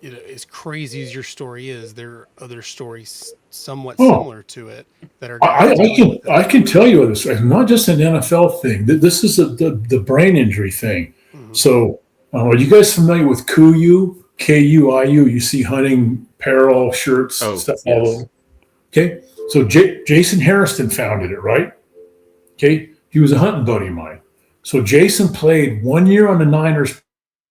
you know, as crazy as your story is, there are other stories somewhat similar to it that are. I can tell you this. It's not just an NFL thing. This is the brain injury thing. Mm-hmm. So, are you guys familiar with KUIU? KUIU. You see hunting apparel, shirts, stuff all over. Okay, so Jason Harrison founded it, right? Okay, he was a hunting buddy of mine. So Jason played 1 year on the Niners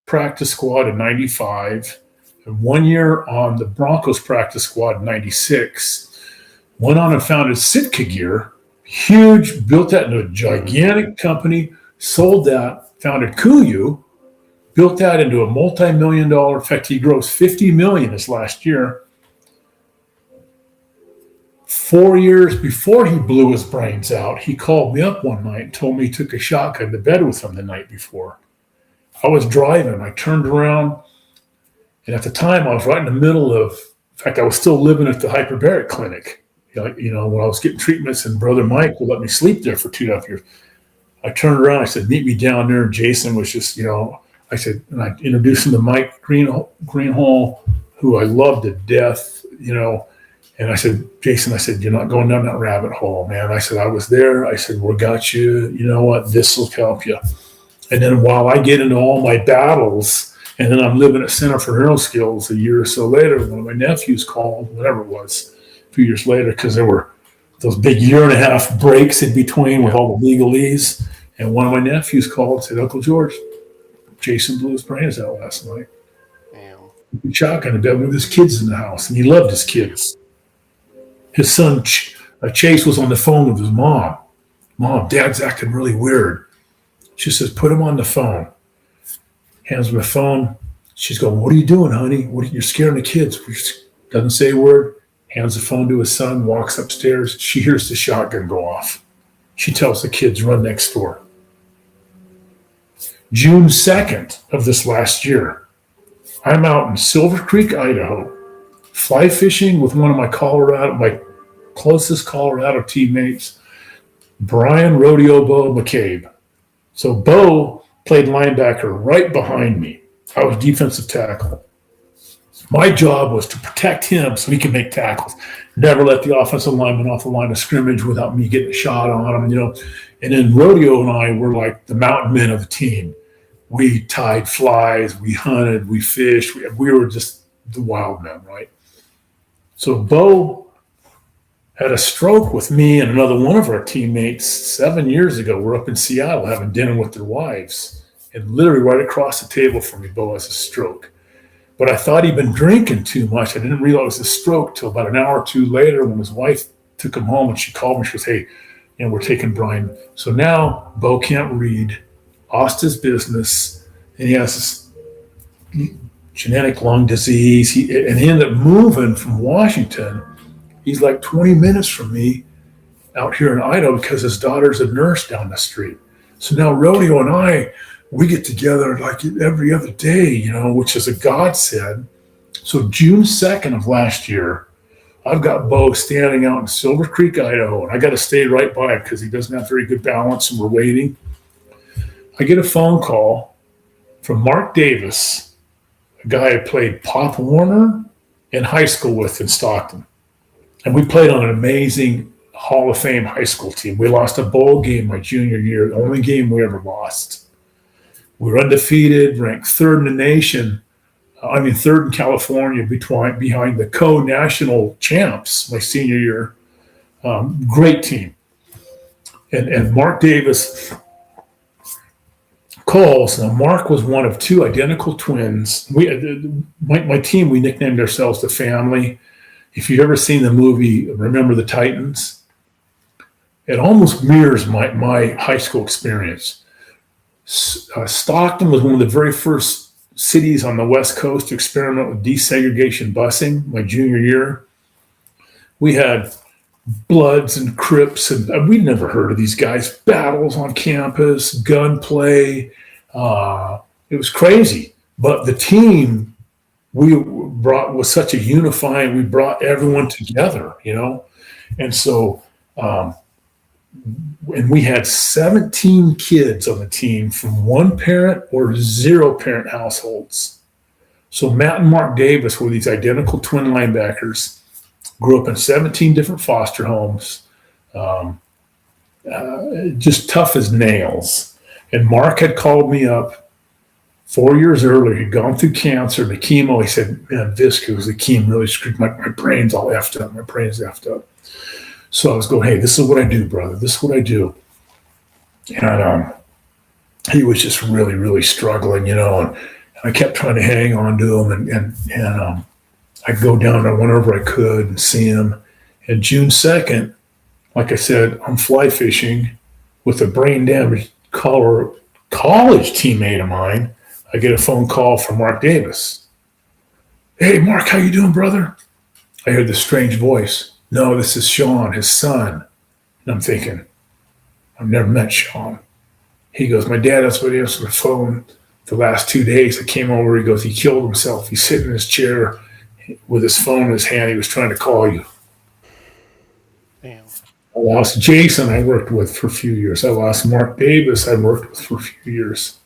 practice squad in '95. And 1 year on the Broncos practice squad in '96. Went on and founded Sitka Gear, huge, built that into a gigantic company, sold that, founded KUIU, built that into a multi-million-dollar, in fact, he grossed $50 million this last year. 4 years before he blew his brains out, he called me up one night and told me he took a shotgun to bed with him the night before. I was driving, I turned around, and at the time, I was right in the middle of, in fact, I was still living at the hyperbaric clinic, you know, when I was getting treatments, and Brother Mike would let me sleep there for 2.5 years. I turned around, I said, meet me down there. Jason was just, you know, I said, and I introduced him to Mike Greenhall, who I loved to death, you know, and I said, Jason, I said, you're not going down that rabbit hole, man. I said, I was there. I said, we got you. You know what? This will help you. And then while I get into all my battles, and then I'm living at Center for Neuro Skills a year or so later. One of my nephews called, whatever it was, a few years later, because there were those big 1.5 year breaks in between with all the legalese. And one of my nephews called and said, Uncle George, Jason blew his brains out last night. Damn. He shotgun in bed with his kids in the house, and he loved his kids. His son, Chase, was on the phone with his mom. Mom, Dad's acting really weird. She says, put him on the phone. Hands me the phone. She's going, what are you doing, honey? You're scaring the kids. Doesn't say a word. Hands the phone to his son, walks upstairs. She hears the shotgun go off. She tells the kids, run next door. June 2nd of this last year, I'm out in Silver Creek, Idaho, fly fishing with one of my closest Colorado teammates, Brian Rodeo Bo McCabe. So Bo played linebacker right behind me. I was defensive tackle. My job was to protect him so he could make tackles. Never let the offensive lineman off the line of scrimmage without me getting a shot on him, you know. And then Rodeo and I were like the mountain men of the team. We tied flies, we hunted, we fished. We were just the wild men, right? So Bo had a stroke with me and another one of our teammates 7 years ago. We're up in Seattle having dinner with their wives. And literally right across the table from me, Bo has a stroke. But I thought he'd been drinking too much. I didn't realize it was a stroke till about an hour or two later when his wife took him home and she called me. She goes, hey, and we're taking Brian. So now Bo can't read, lost his business, and he has this genetic lung disease. He ended up moving from Washington. He's like 20 minutes from me out here in Idaho because his daughter's a nurse down the street. So now Rodeo and we get together like every other day, which is a godsend. So June 2nd of last year, I've got Bo standing out in Silver Creek, Idaho, and I got to stay right by it because he doesn't have very good balance, and we're waiting. I get a phone call from Mark Davis, a guy I played Pop Warner in high school with in Stockton. And we played on an amazing Hall of Fame high school team. We lost a bowl game my junior year, the only game we ever lost. We were undefeated, ranked third in the nation. Third in California behind the co-national champs my senior year. Great team. And Mark Davis calls. Now, Mark was one of two identical twins. My team, we nicknamed ourselves the Family. If you've ever seen the movie Remember the Titans, it almost mirrors my high school experience. Stockton was one of the very first cities on the West Coast to experiment with desegregation busing my junior year. We had Bloods and Crips, and we'd never heard of these guys. Battles on campus, gunplay. It was crazy. But the team we brought was such a unifying, we brought everyone together, And so, and we had 17 kids on the team from one parent or zero parent households. So Matt and Mark Davis were these identical twin linebackers, grew up in 17 different foster homes, just tough as nails. And Mark had called me up 4 years earlier. He'd gone through cancer, the chemo. He said, man, Visger was the chemo really screwed my brain's all effed up. My brain's effed up. So I was going, hey, this is what I do, brother. This is what I do. And he was just really, really struggling, and I kept trying to hang on to him. And I'd go down there whenever I could and see him. And June 2nd, like I said, I'm fly fishing with a brain damaged college teammate of mine. I get a phone call from Mark Davis. Hey, Mark, how you doing, brother? I hear this strange voice. No, this is Sean, his son. And I'm thinking, I've never met Sean. He goes, my dad, that's what he answered the phone the last 2 days. I came over, he goes, he killed himself. He's sitting in his chair with his phone in his hand. He was trying to call you. Damn. I lost Jason, I worked with for a few years. I lost Mark Davis, I worked with for a few years.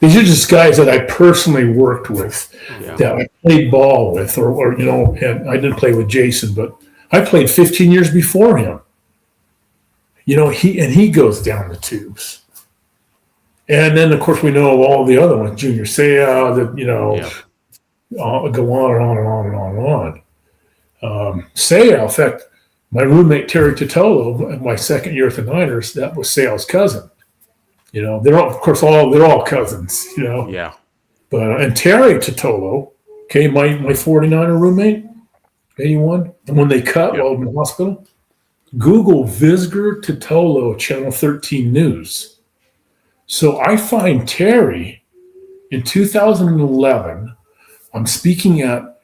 These are just guys that I personally worked with, that I played ball with, or and I didn't play with Jason, but I played 15 years before him. He goes down the tubes. And then, of course, we know all the other ones, Junior Seau, go on and on and on and on and on. Seau, in fact, my roommate Terry Totolo, my second year at the Niners, that was Seau's cousin. They're all cousins, Yeah. But and Terry Totolo, okay, my 49er roommate, 81, the one they cut while in the hospital. Google Visger Totolo Channel 13 News. So I find Terry in 2011. I'm speaking at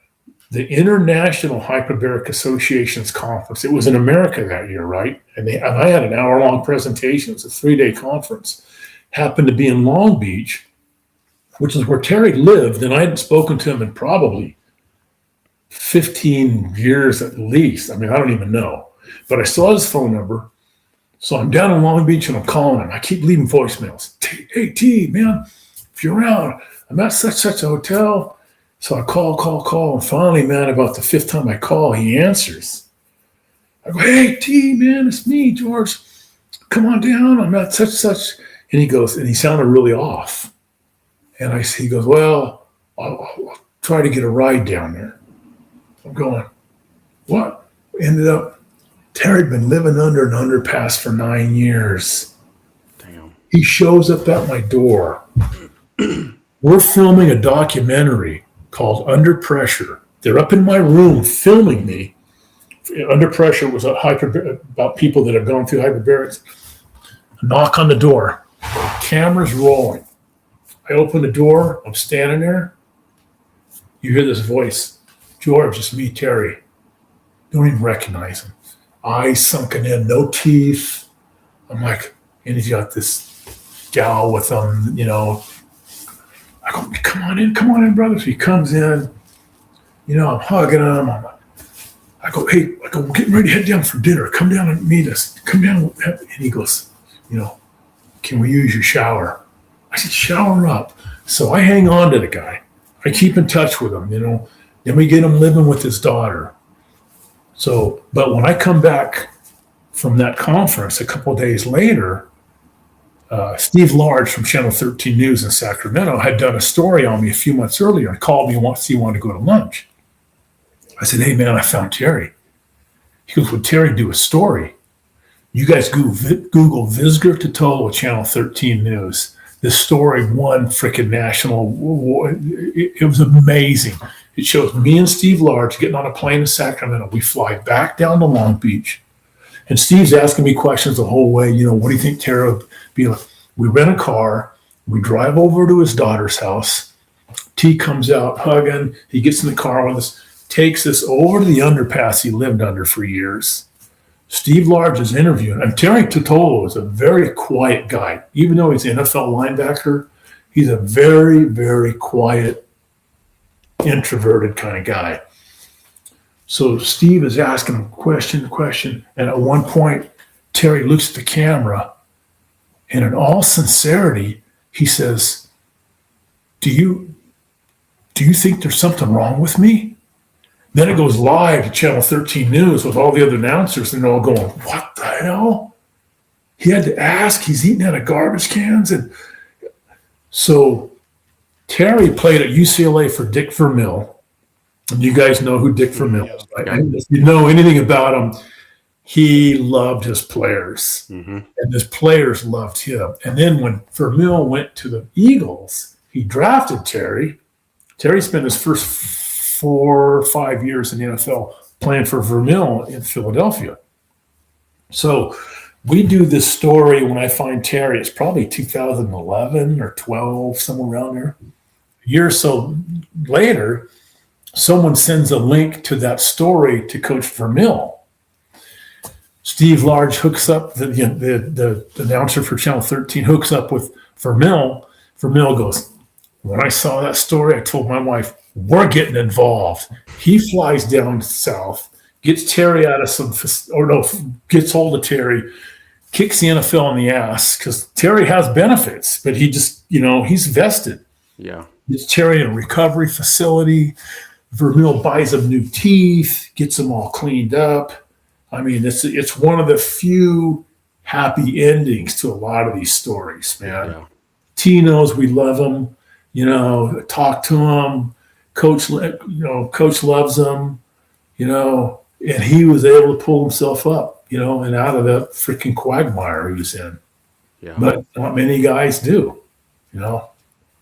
the International Hyperbaric Association's conference. It was in America that year, right? And I had an hour-long presentation. It's a 3-day conference. Happened to be in Long Beach, which is where Terry lived, and I hadn't spoken to him in probably 15 years at least. I don't even know. But I saw his phone number. So I'm down in Long Beach, and I'm calling him. I keep leaving voicemails. Hey, T, man, if you're around, I'm at such a hotel. So I call. And finally, man, about the fifth time I call, he answers. I go, hey, T, man, it's me, George. Come on down. I'm at such. And he goes, and he sounded really off. And he goes, well, I'll try to get a ride down there. I'm going, what? Ended up, Terry had been living under an underpass for 9 years. Damn. He shows up at my door. We're filming a documentary called Under Pressure. They're up in my room filming me under pressure was about people that have gone through hyperbarics. Knock on the door. Camera's rolling. I open the door. I'm standing there. You hear this voice. George, it's me, Terry. Don't even recognize him. Eyes sunken in, no teeth. I'm like, and he's got this gal with him, you know. I go, come on in, brother. So he comes in. You know, I'm hugging him. I go, we're getting ready to head down for dinner. Come down and meet us. Come down. And he goes, you know, can we use your shower? I said, shower up. So I hang on to the guy. I keep in touch with him, you know. Then we get him living with his daughter. So, but when I come back from that conference a couple of days later, Steve Large from Channel 13 News in Sacramento had done a story on me a few months earlier and called me and see wanted to go to lunch. I said, hey, man, I found Terry. He goes, would Terry do a story? You guys Google Visger Totolo Channel 13 News. This story won freaking national award. It was amazing. It shows me and Steve Large getting on a plane to Sacramento. We fly back down to Long Beach. And Steve's asking me questions the whole way. You know, what do you think Terry would be like? We rent a car. We drive over to his daughter's house. T comes out hugging. He gets in the car with us, takes us over to the underpass he lived under for years. Steve Large is interviewing. And Terry Totolo is a very quiet guy. Even though he's an NFL linebacker, he's a very, very quiet, introverted kind of guy. So Steve is asking him question. And at one point, Terry looks at the camera and in all sincerity, he says, do you think there's something wrong with me? Then it goes live to Channel 13 News with all the other announcers and they're all going, what the hell? He had to ask, he's eating out of garbage cans. And so Terry played at UCLA for Dick Vermeil. And you guys know who Dick Vermeil is, right? And if you know anything about him, he loved his players. Mm-hmm. And his players loved him. And then when Vermeil went to the Eagles, he drafted Terry. Terry spent his first 4 or 5 years in the NFL playing for Vermeil in Philadelphia. So we do this story when I find Terry. It's probably 2011 or 12, somewhere around there. A year or so later, someone sends a link to that story to Coach Vermeil. Steve Large hooks up, the announcer for Channel 13 hooks up with Vermeil. Vermeil goes, when I saw that story, I told my wife, we're getting involved. He flies down south, gets Terry out of gets hold of Terry, kicks the NFL in the ass because Terry has benefits, but he just, he's vested. Yeah. Gets Terry in a recovery facility. Vermeil buys him new teeth, gets them all cleaned up. I mean, it's one of the few happy endings to a lot of these stories, man. Yeah. T knows we love him. Talk to him. Coach loves him. And he was able to pull himself up, and out of that freaking quagmire he was in. Yeah. But not many guys do, Yeah,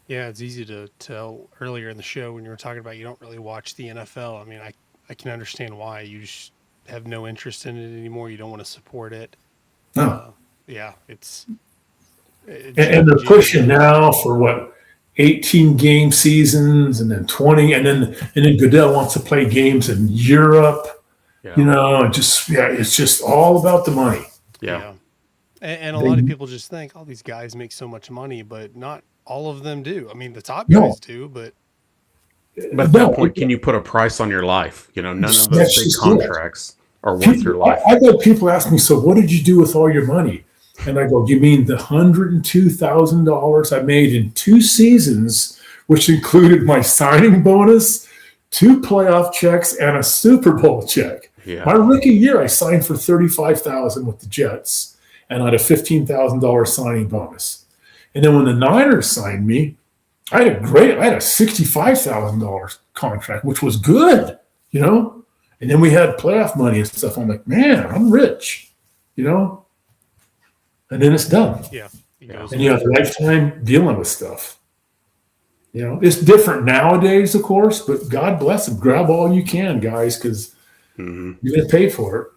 it's easy to tell earlier in the show when you were talking about you don't really watch the NFL. I mean, I can understand why. You just have no interest in it anymore. You don't want to support it. No. Yeah, it's and they're pushing now for 18 game seasons and then 20, and then Goodell wants to play games in Europe. Yeah. It's just all about the money. Yeah. And a lot of people just think, these guys make so much money, but not all of them do. I mean, the top guys do, but at that point, can you put a price on your life? None of those big contracts are worth your life. I got people ask me, so what did you do with all your money? And I go, you mean the $102,000 I made in 2 seasons, which included my signing bonus, 2 playoff checks, and a Super Bowl check. Yeah. My rookie year, I signed for $35,000 with the Jets, and I had a $15,000 signing bonus. And then when the Niners signed me, I had a $65,000 contract, which was good, And then we had playoff money and stuff. I'm like, man, I'm rich, And then it's done. Yeah. And you have a lifetime dealing with stuff. It's different nowadays, of course, but God bless them. Grab all you can, guys, because You're going to pay for it.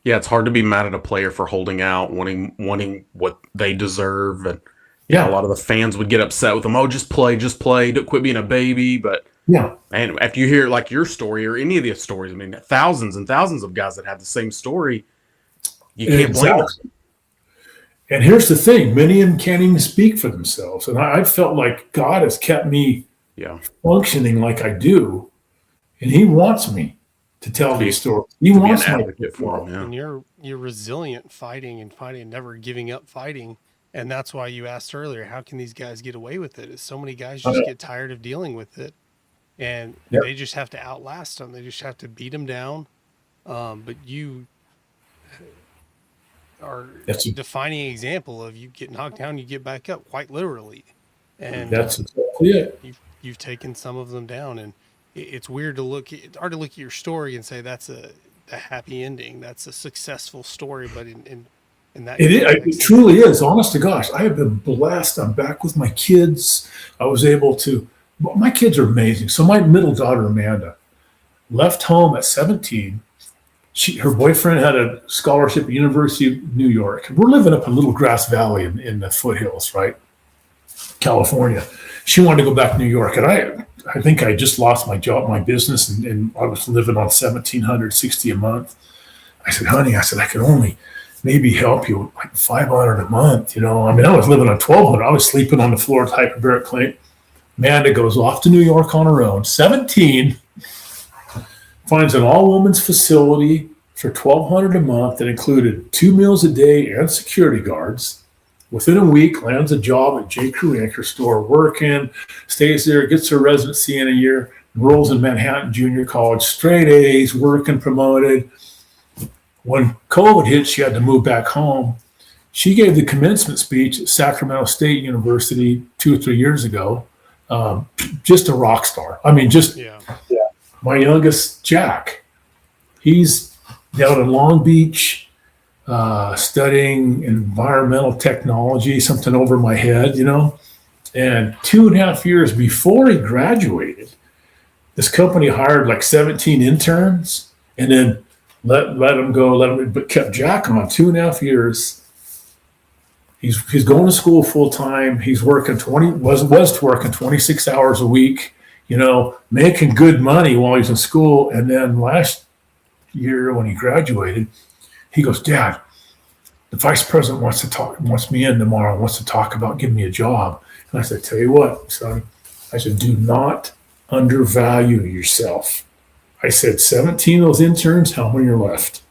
Yeah, it's hard to be mad at a player for holding out, wanting what they deserve, and Yeah. a lot of the fans would get upset with them. Oh, just play, don't quit being a baby. But Yeah, and after you hear like your story or any of the stories, I mean, thousands and thousands of guys that have the same story, you can't blame them. And here's the thing: many of them can't even speak for themselves. And I felt like God has kept me functioning like I do, and He wants me to tell these stories. He wants an me advocate for them. Yeah. And you're resilient, fighting and never giving up fighting. And that's why you asked earlier, how can these guys get away with it? Is so many guys just get tired of dealing with it, and they just have to outlast them. They just have to beat them down. But you are a defining example of you get knocked down, you get back up, quite literally. And that's exactly it. You've taken some of them down, and it's weird to look. It's hard to look at your story and say that's a happy ending. That's a successful story, but in that it truly is. Honest to gosh, I have been blessed. I'm back with my kids. I was able to. My kids are amazing. So my middle daughter Amanda left home at 17. Her boyfriend had a scholarship at University of New York. We're living up in Little Grass Valley in the foothills, right? California. She wanted to go back to New York, and I think I just lost my job, my business, and I was living on $1,760 a month. I said, honey, I can only maybe help you with like $500 a month. I mean, I was living on $1,200. I was sleeping on the floor with hyperbaric clink. Amanda goes off to New York on her own. 17, finds an all-women's facility for $1,200 a month that included 2 meals a day and security guards. Within a week, lands a job at J. Crew Anchor Store, working, stays there, gets her residency in a year, enrolls in Manhattan Junior College, straight A's, working, promoted. When COVID hit, she had to move back home. She gave the commencement speech at Sacramento State University 2 or 3 years ago. Just a rock star. I mean, my youngest, Jack, he's down in Long Beach, studying environmental technology, something over my head, And 2.5 years before he graduated, this company hired like 17 interns and then let him go, but kept Jack on 2.5 years. He's going to school full time. He's working was working 26 hours a week, making good money while he's in school. And then last year when he graduated, he goes, Dad, the vice president wants me in tomorrow, wants to talk about giving me a job. And I said, tell you what, son, I said, do not undervalue yourself. I said, 17 of those interns, how many are left?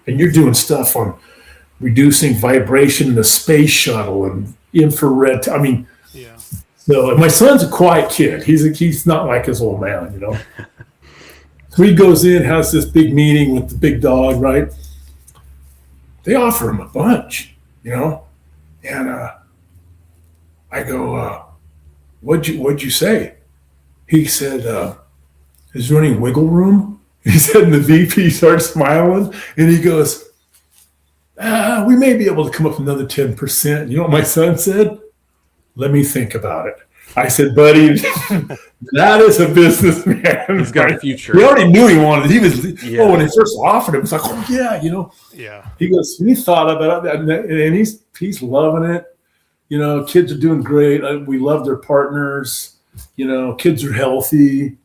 And you're doing stuff on reducing vibration in the space shuttle and infrared. So my son's a quiet kid. He's not like his old man, So he goes in, has this big meeting with the big dog, right? They offer him a bunch, and I go, what'd you say? He said, is there any wiggle room? He said, and the VP starts smiling, and he goes, we may be able to come up with another 10%. You know what my son said? Let me think about it. I said, buddy, that is a businessman. He's got a future. We already knew he wanted it. When they first offered him, it's like, oh, yeah, Yeah. He goes, he thought about that, and he's loving it. Kids are doing great. We love their partners. Kids are healthy.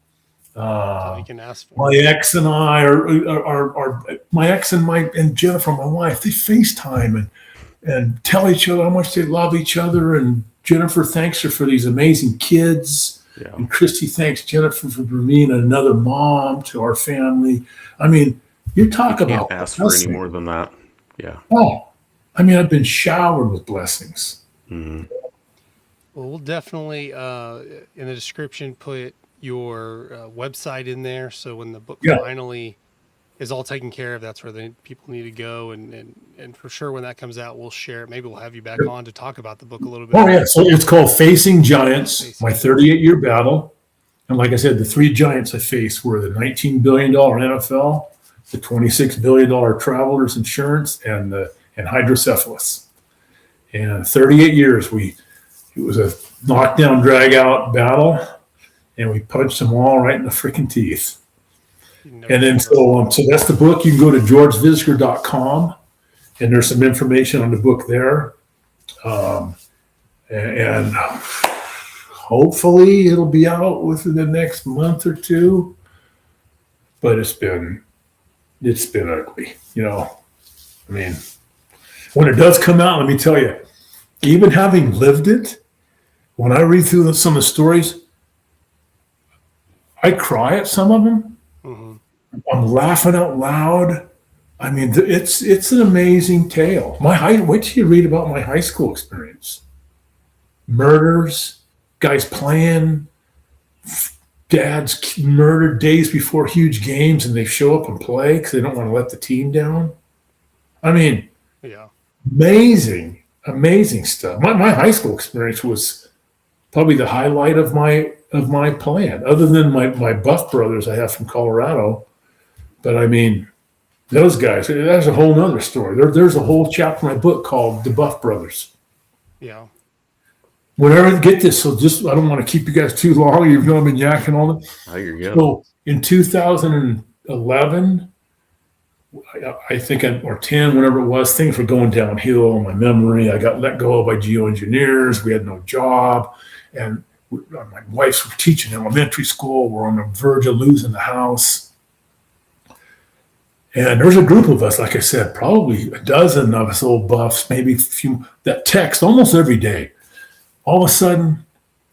Can ask for My ex and I are my ex and Jennifer, my wife, they FaceTime and tell each other how much they love each other. And Jennifer thanks her for these amazing kids. Yeah. And Christy thanks Jennifer for being another mom to our family. I mean, you talk about ask for any more than that. Yeah. Oh, I mean, I've been showered with blessings. Mm-hmm. Well, we'll definitely in the description put your website in there, so when the book finally is all taken care of, that's where the people need to go, and for sure when that comes out, we'll share it. Maybe we'll have you back on to talk about the book a little bit. Oh yeah, so it's called Facing Giants, my 38-year battle, and like I said, the 3 giants I faced were the $19 billion NFL, the $26 billion travelers insurance, and hydrocephalus. And 38 years, it was a knockdown, drag out battle. And we punched them all right in the freaking teeth. And then so that's the book. You can go to georgevisger.com, and there's some information on the book there. And hopefully it'll be out within the next month or two. But it's been ugly, I mean, when it does come out, let me tell you, even having lived it, when I read through some of the stories, I cry at some of them. Mm-hmm. I'm laughing out loud. I mean, it's an amazing tale. Wait till you read about my high school experience. Murders, guys playing, dads murdered days before huge games, and they show up and play because they don't want to let the team down. I mean, yeah, amazing stuff. My high school experience was probably the highlight of my plan, other than my Buff brothers I have from Colorado. But I mean, those guys, that's a whole nother story. There's a whole chapter in my book called The Buff Brothers. Yeah. Whenever I get this, so just, I don't want to keep you guys too long. You've been yakking all that. Oh, you're good. So in 2011, I think, or 10, whatever it was, things were going downhill in my memory. I got let go by geoengineers. We had no job. And my wife's teaching elementary school. We're on the verge of losing the house. And there's a group of us, like I said, probably a dozen of us old buffs, maybe a few, that text almost every day. All of a sudden,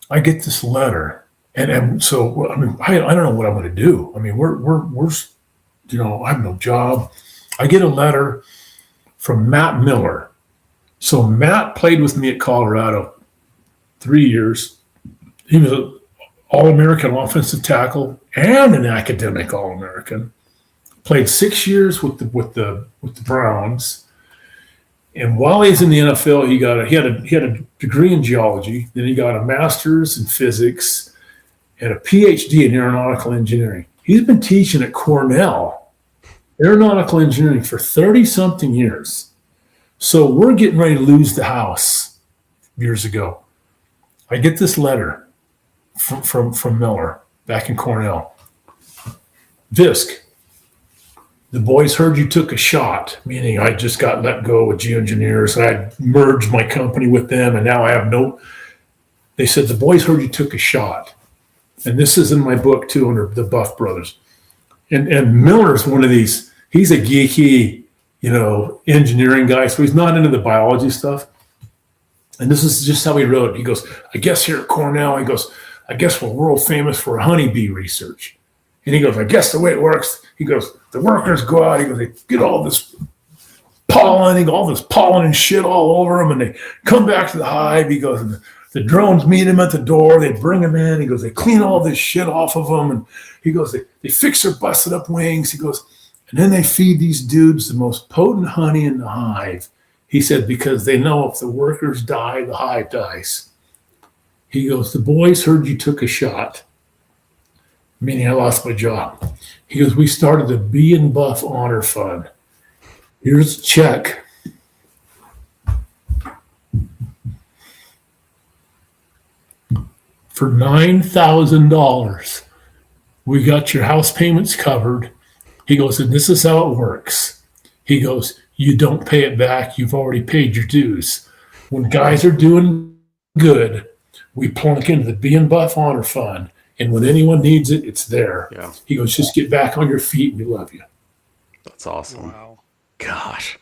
I get this letter. And so, I mean, I don't know what I'm going to do. I mean, we're I have no job. I get a letter from Matt Miller. So Matt played with me at Colorado 3 years. He was an All-American offensive tackle and an academic All-American. Played 6 years with the Browns. And while he's in the NFL, he had a degree in geology. Then he got a master's in physics and a PhD in aeronautical engineering. He's been teaching at Cornell, aeronautical engineering, for 30-something years. So we're getting ready to lose the house years ago. I get this letter from Miller back in Cornell. Visk, the boys heard you took a shot, meaning I just got let go with geoengineers. I merged my company with them, and now I have no. They said, the boys heard you took a shot. And this is in my book, too, under the Buff Brothers. And Miller's one of these, he's a geeky, engineering guy, so he's not into the biology stuff. And this is just how he wrote it. He goes, I guess here at Cornell, he goes, I guess we're world famous for honeybee research. And he goes, I guess the way it works, he goes, the workers go out, he goes, they get all this pollen and shit all over them, and they come back to the hive. He goes, and the drones meet him at the door. They bring him in. He goes, they clean all this shit off of them. And he goes, they fix their busted up wings. He goes, and then they feed these dudes the most potent honey in the hive. He said, because they know if the workers die, the hive dies. He goes, the boys heard you took a shot, meaning I lost my job. He goes, we started the Bee and Buff Honor Fund. Here's a check. For $9,000, we got your house payments covered. He goes, and this is how it works. He goes, you don't pay it back. You've already paid your dues. When guys are doing good, we plunk into the Bee and Buff Honor Fund. And when anyone needs it, it's there. Yeah. He goes, just get back on your feet. We love you. That's awesome. Wow. Gosh.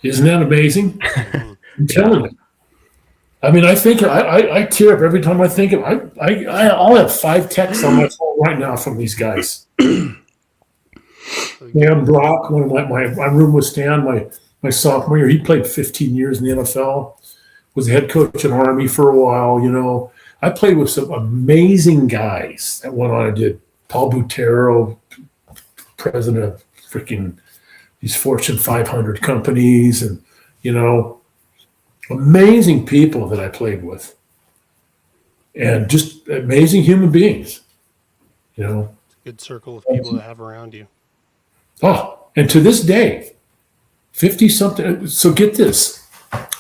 Isn't that amazing? I'm telling you. I mean, I think I tear up every time I think of it. I'll have 5 texts on my phone right now from these guys. Stan Brock, one of my room with Stan, my sophomore year, he played 15 years in the NFL, was the head coach in Army for a while, I played with some amazing guys that went on and did. Paul Butero, president of freaking these Fortune 500 companies, and, amazing people that I played with, and just amazing human beings, It's a good circle of people to have around you. Oh, and to this day, 50-something. So get this.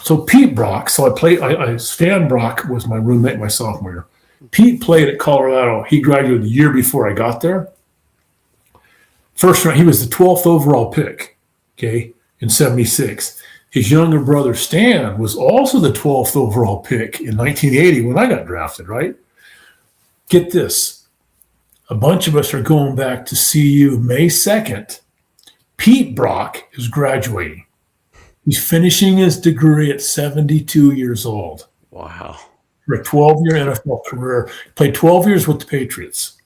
So Pete Brock, Stan Brock was my roommate my sophomore year. Pete played at Colorado. He graduated the year before I got there. First round, he was the 12th overall pick, okay, in 76. His younger brother, Stan, was also the 12th overall pick in 1980 when I got drafted, right? Get this. A bunch of us are going back to see you May 2nd. Pete Brock is graduating. He's finishing his degree at 72 years old. Wow. For a 12-year NFL career. Played 12 years with the Patriots.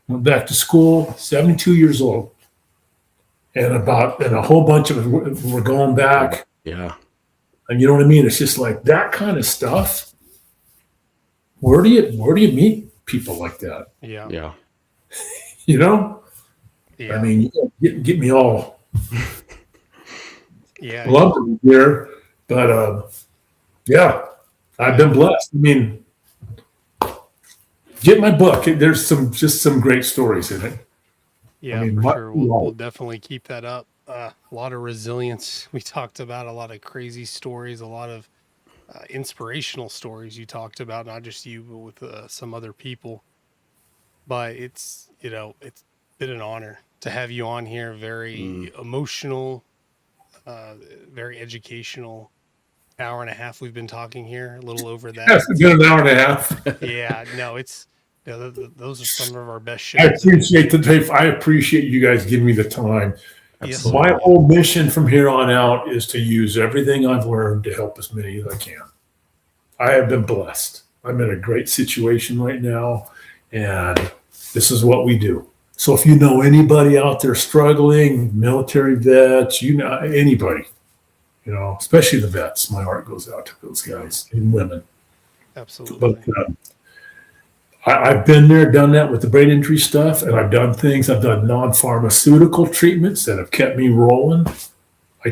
Went back to school, 72 years old. And a whole bunch of us were going back. Yeah. And you know what I mean? It's just like that kind of stuff. Where do you meet people like that? Yeah. Yeah. You know? Yeah. I mean, you get me all yeah. lumpy here, but yeah, I've been blessed. I mean, get my book. There's some great stories in it. Yeah, I mean, for sure. We'll definitely keep that up. A lot of resilience. We talked about a lot of crazy stories, a lot of inspirational stories you talked about, not just you, but with some other people. But it's been an honor to have you on here. Very emotional, very educational. Hour and a half we've been talking here, a little over that. It's been an hour and a half. Yeah, no, it's those are some of our best shows. I appreciate you guys giving me the time. Yes, My whole mission from here on out is to use everything I've learned to help as many as I can. I have been blessed. I'm in a great situation right now, and this is what we do. So if you know anybody out there struggling, military vets, anybody, especially the vets, my heart goes out to those guys and women. Absolutely. But I've been there, done that with the brain injury stuff, and I've done non-pharmaceutical treatments that have kept me rolling. I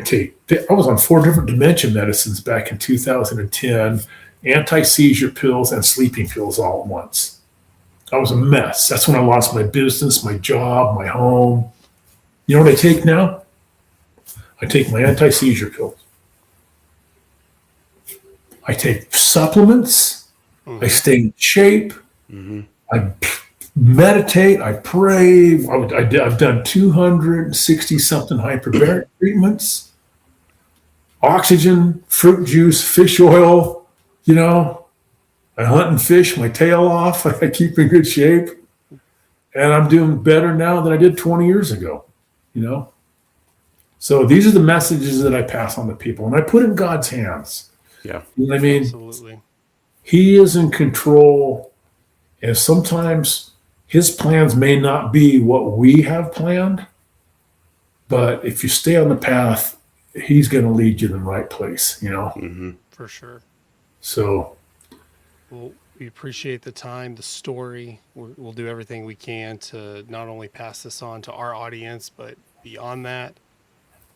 was on 4 different dementia medicines back in 2010, anti-seizure pills and sleeping pills all at once. I was a mess. That's when I lost my business, my job, my home. You know what I take now? I take my anti-seizure pills. I take supplements. I stay in shape. I meditate. I pray. I've done 260 something hyperbaric treatments. Oxygen, fruit juice, fish oil. I hunt and fish my tail off. I keep in good shape, and I'm doing better now than I did 20 years ago. So these are the messages that I pass on to people, and I put in God's hands. Yeah. You know what I mean? Absolutely. He is in control, and sometimes his plans may not be what we have planned, but if you stay on the path, he's going to lead you in the right place, For sure. So. Well, we appreciate the time, the story. We'll do everything we can to not only pass this on to our audience, but beyond that.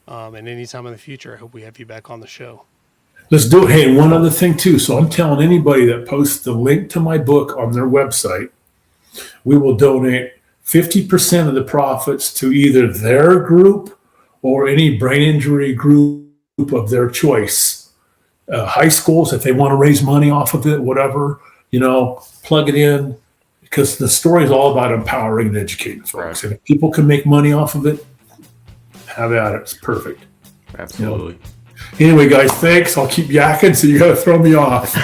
And anytime in the future, I hope we have you back on the show. Let's do it. Hey, one other thing too. So I'm telling anybody that posts the link to my book on their website, we will donate 50% of the profits to either their group or any brain injury group of their choice. High schools, if they want to raise money off of it, whatever, plug it in, because the story is all about empowering and educating folks. Right. And if people can make money off of it, have at it. It's perfect. Absolutely. Anyway, guys, thanks. I'll keep yakking, so you got to throw me off.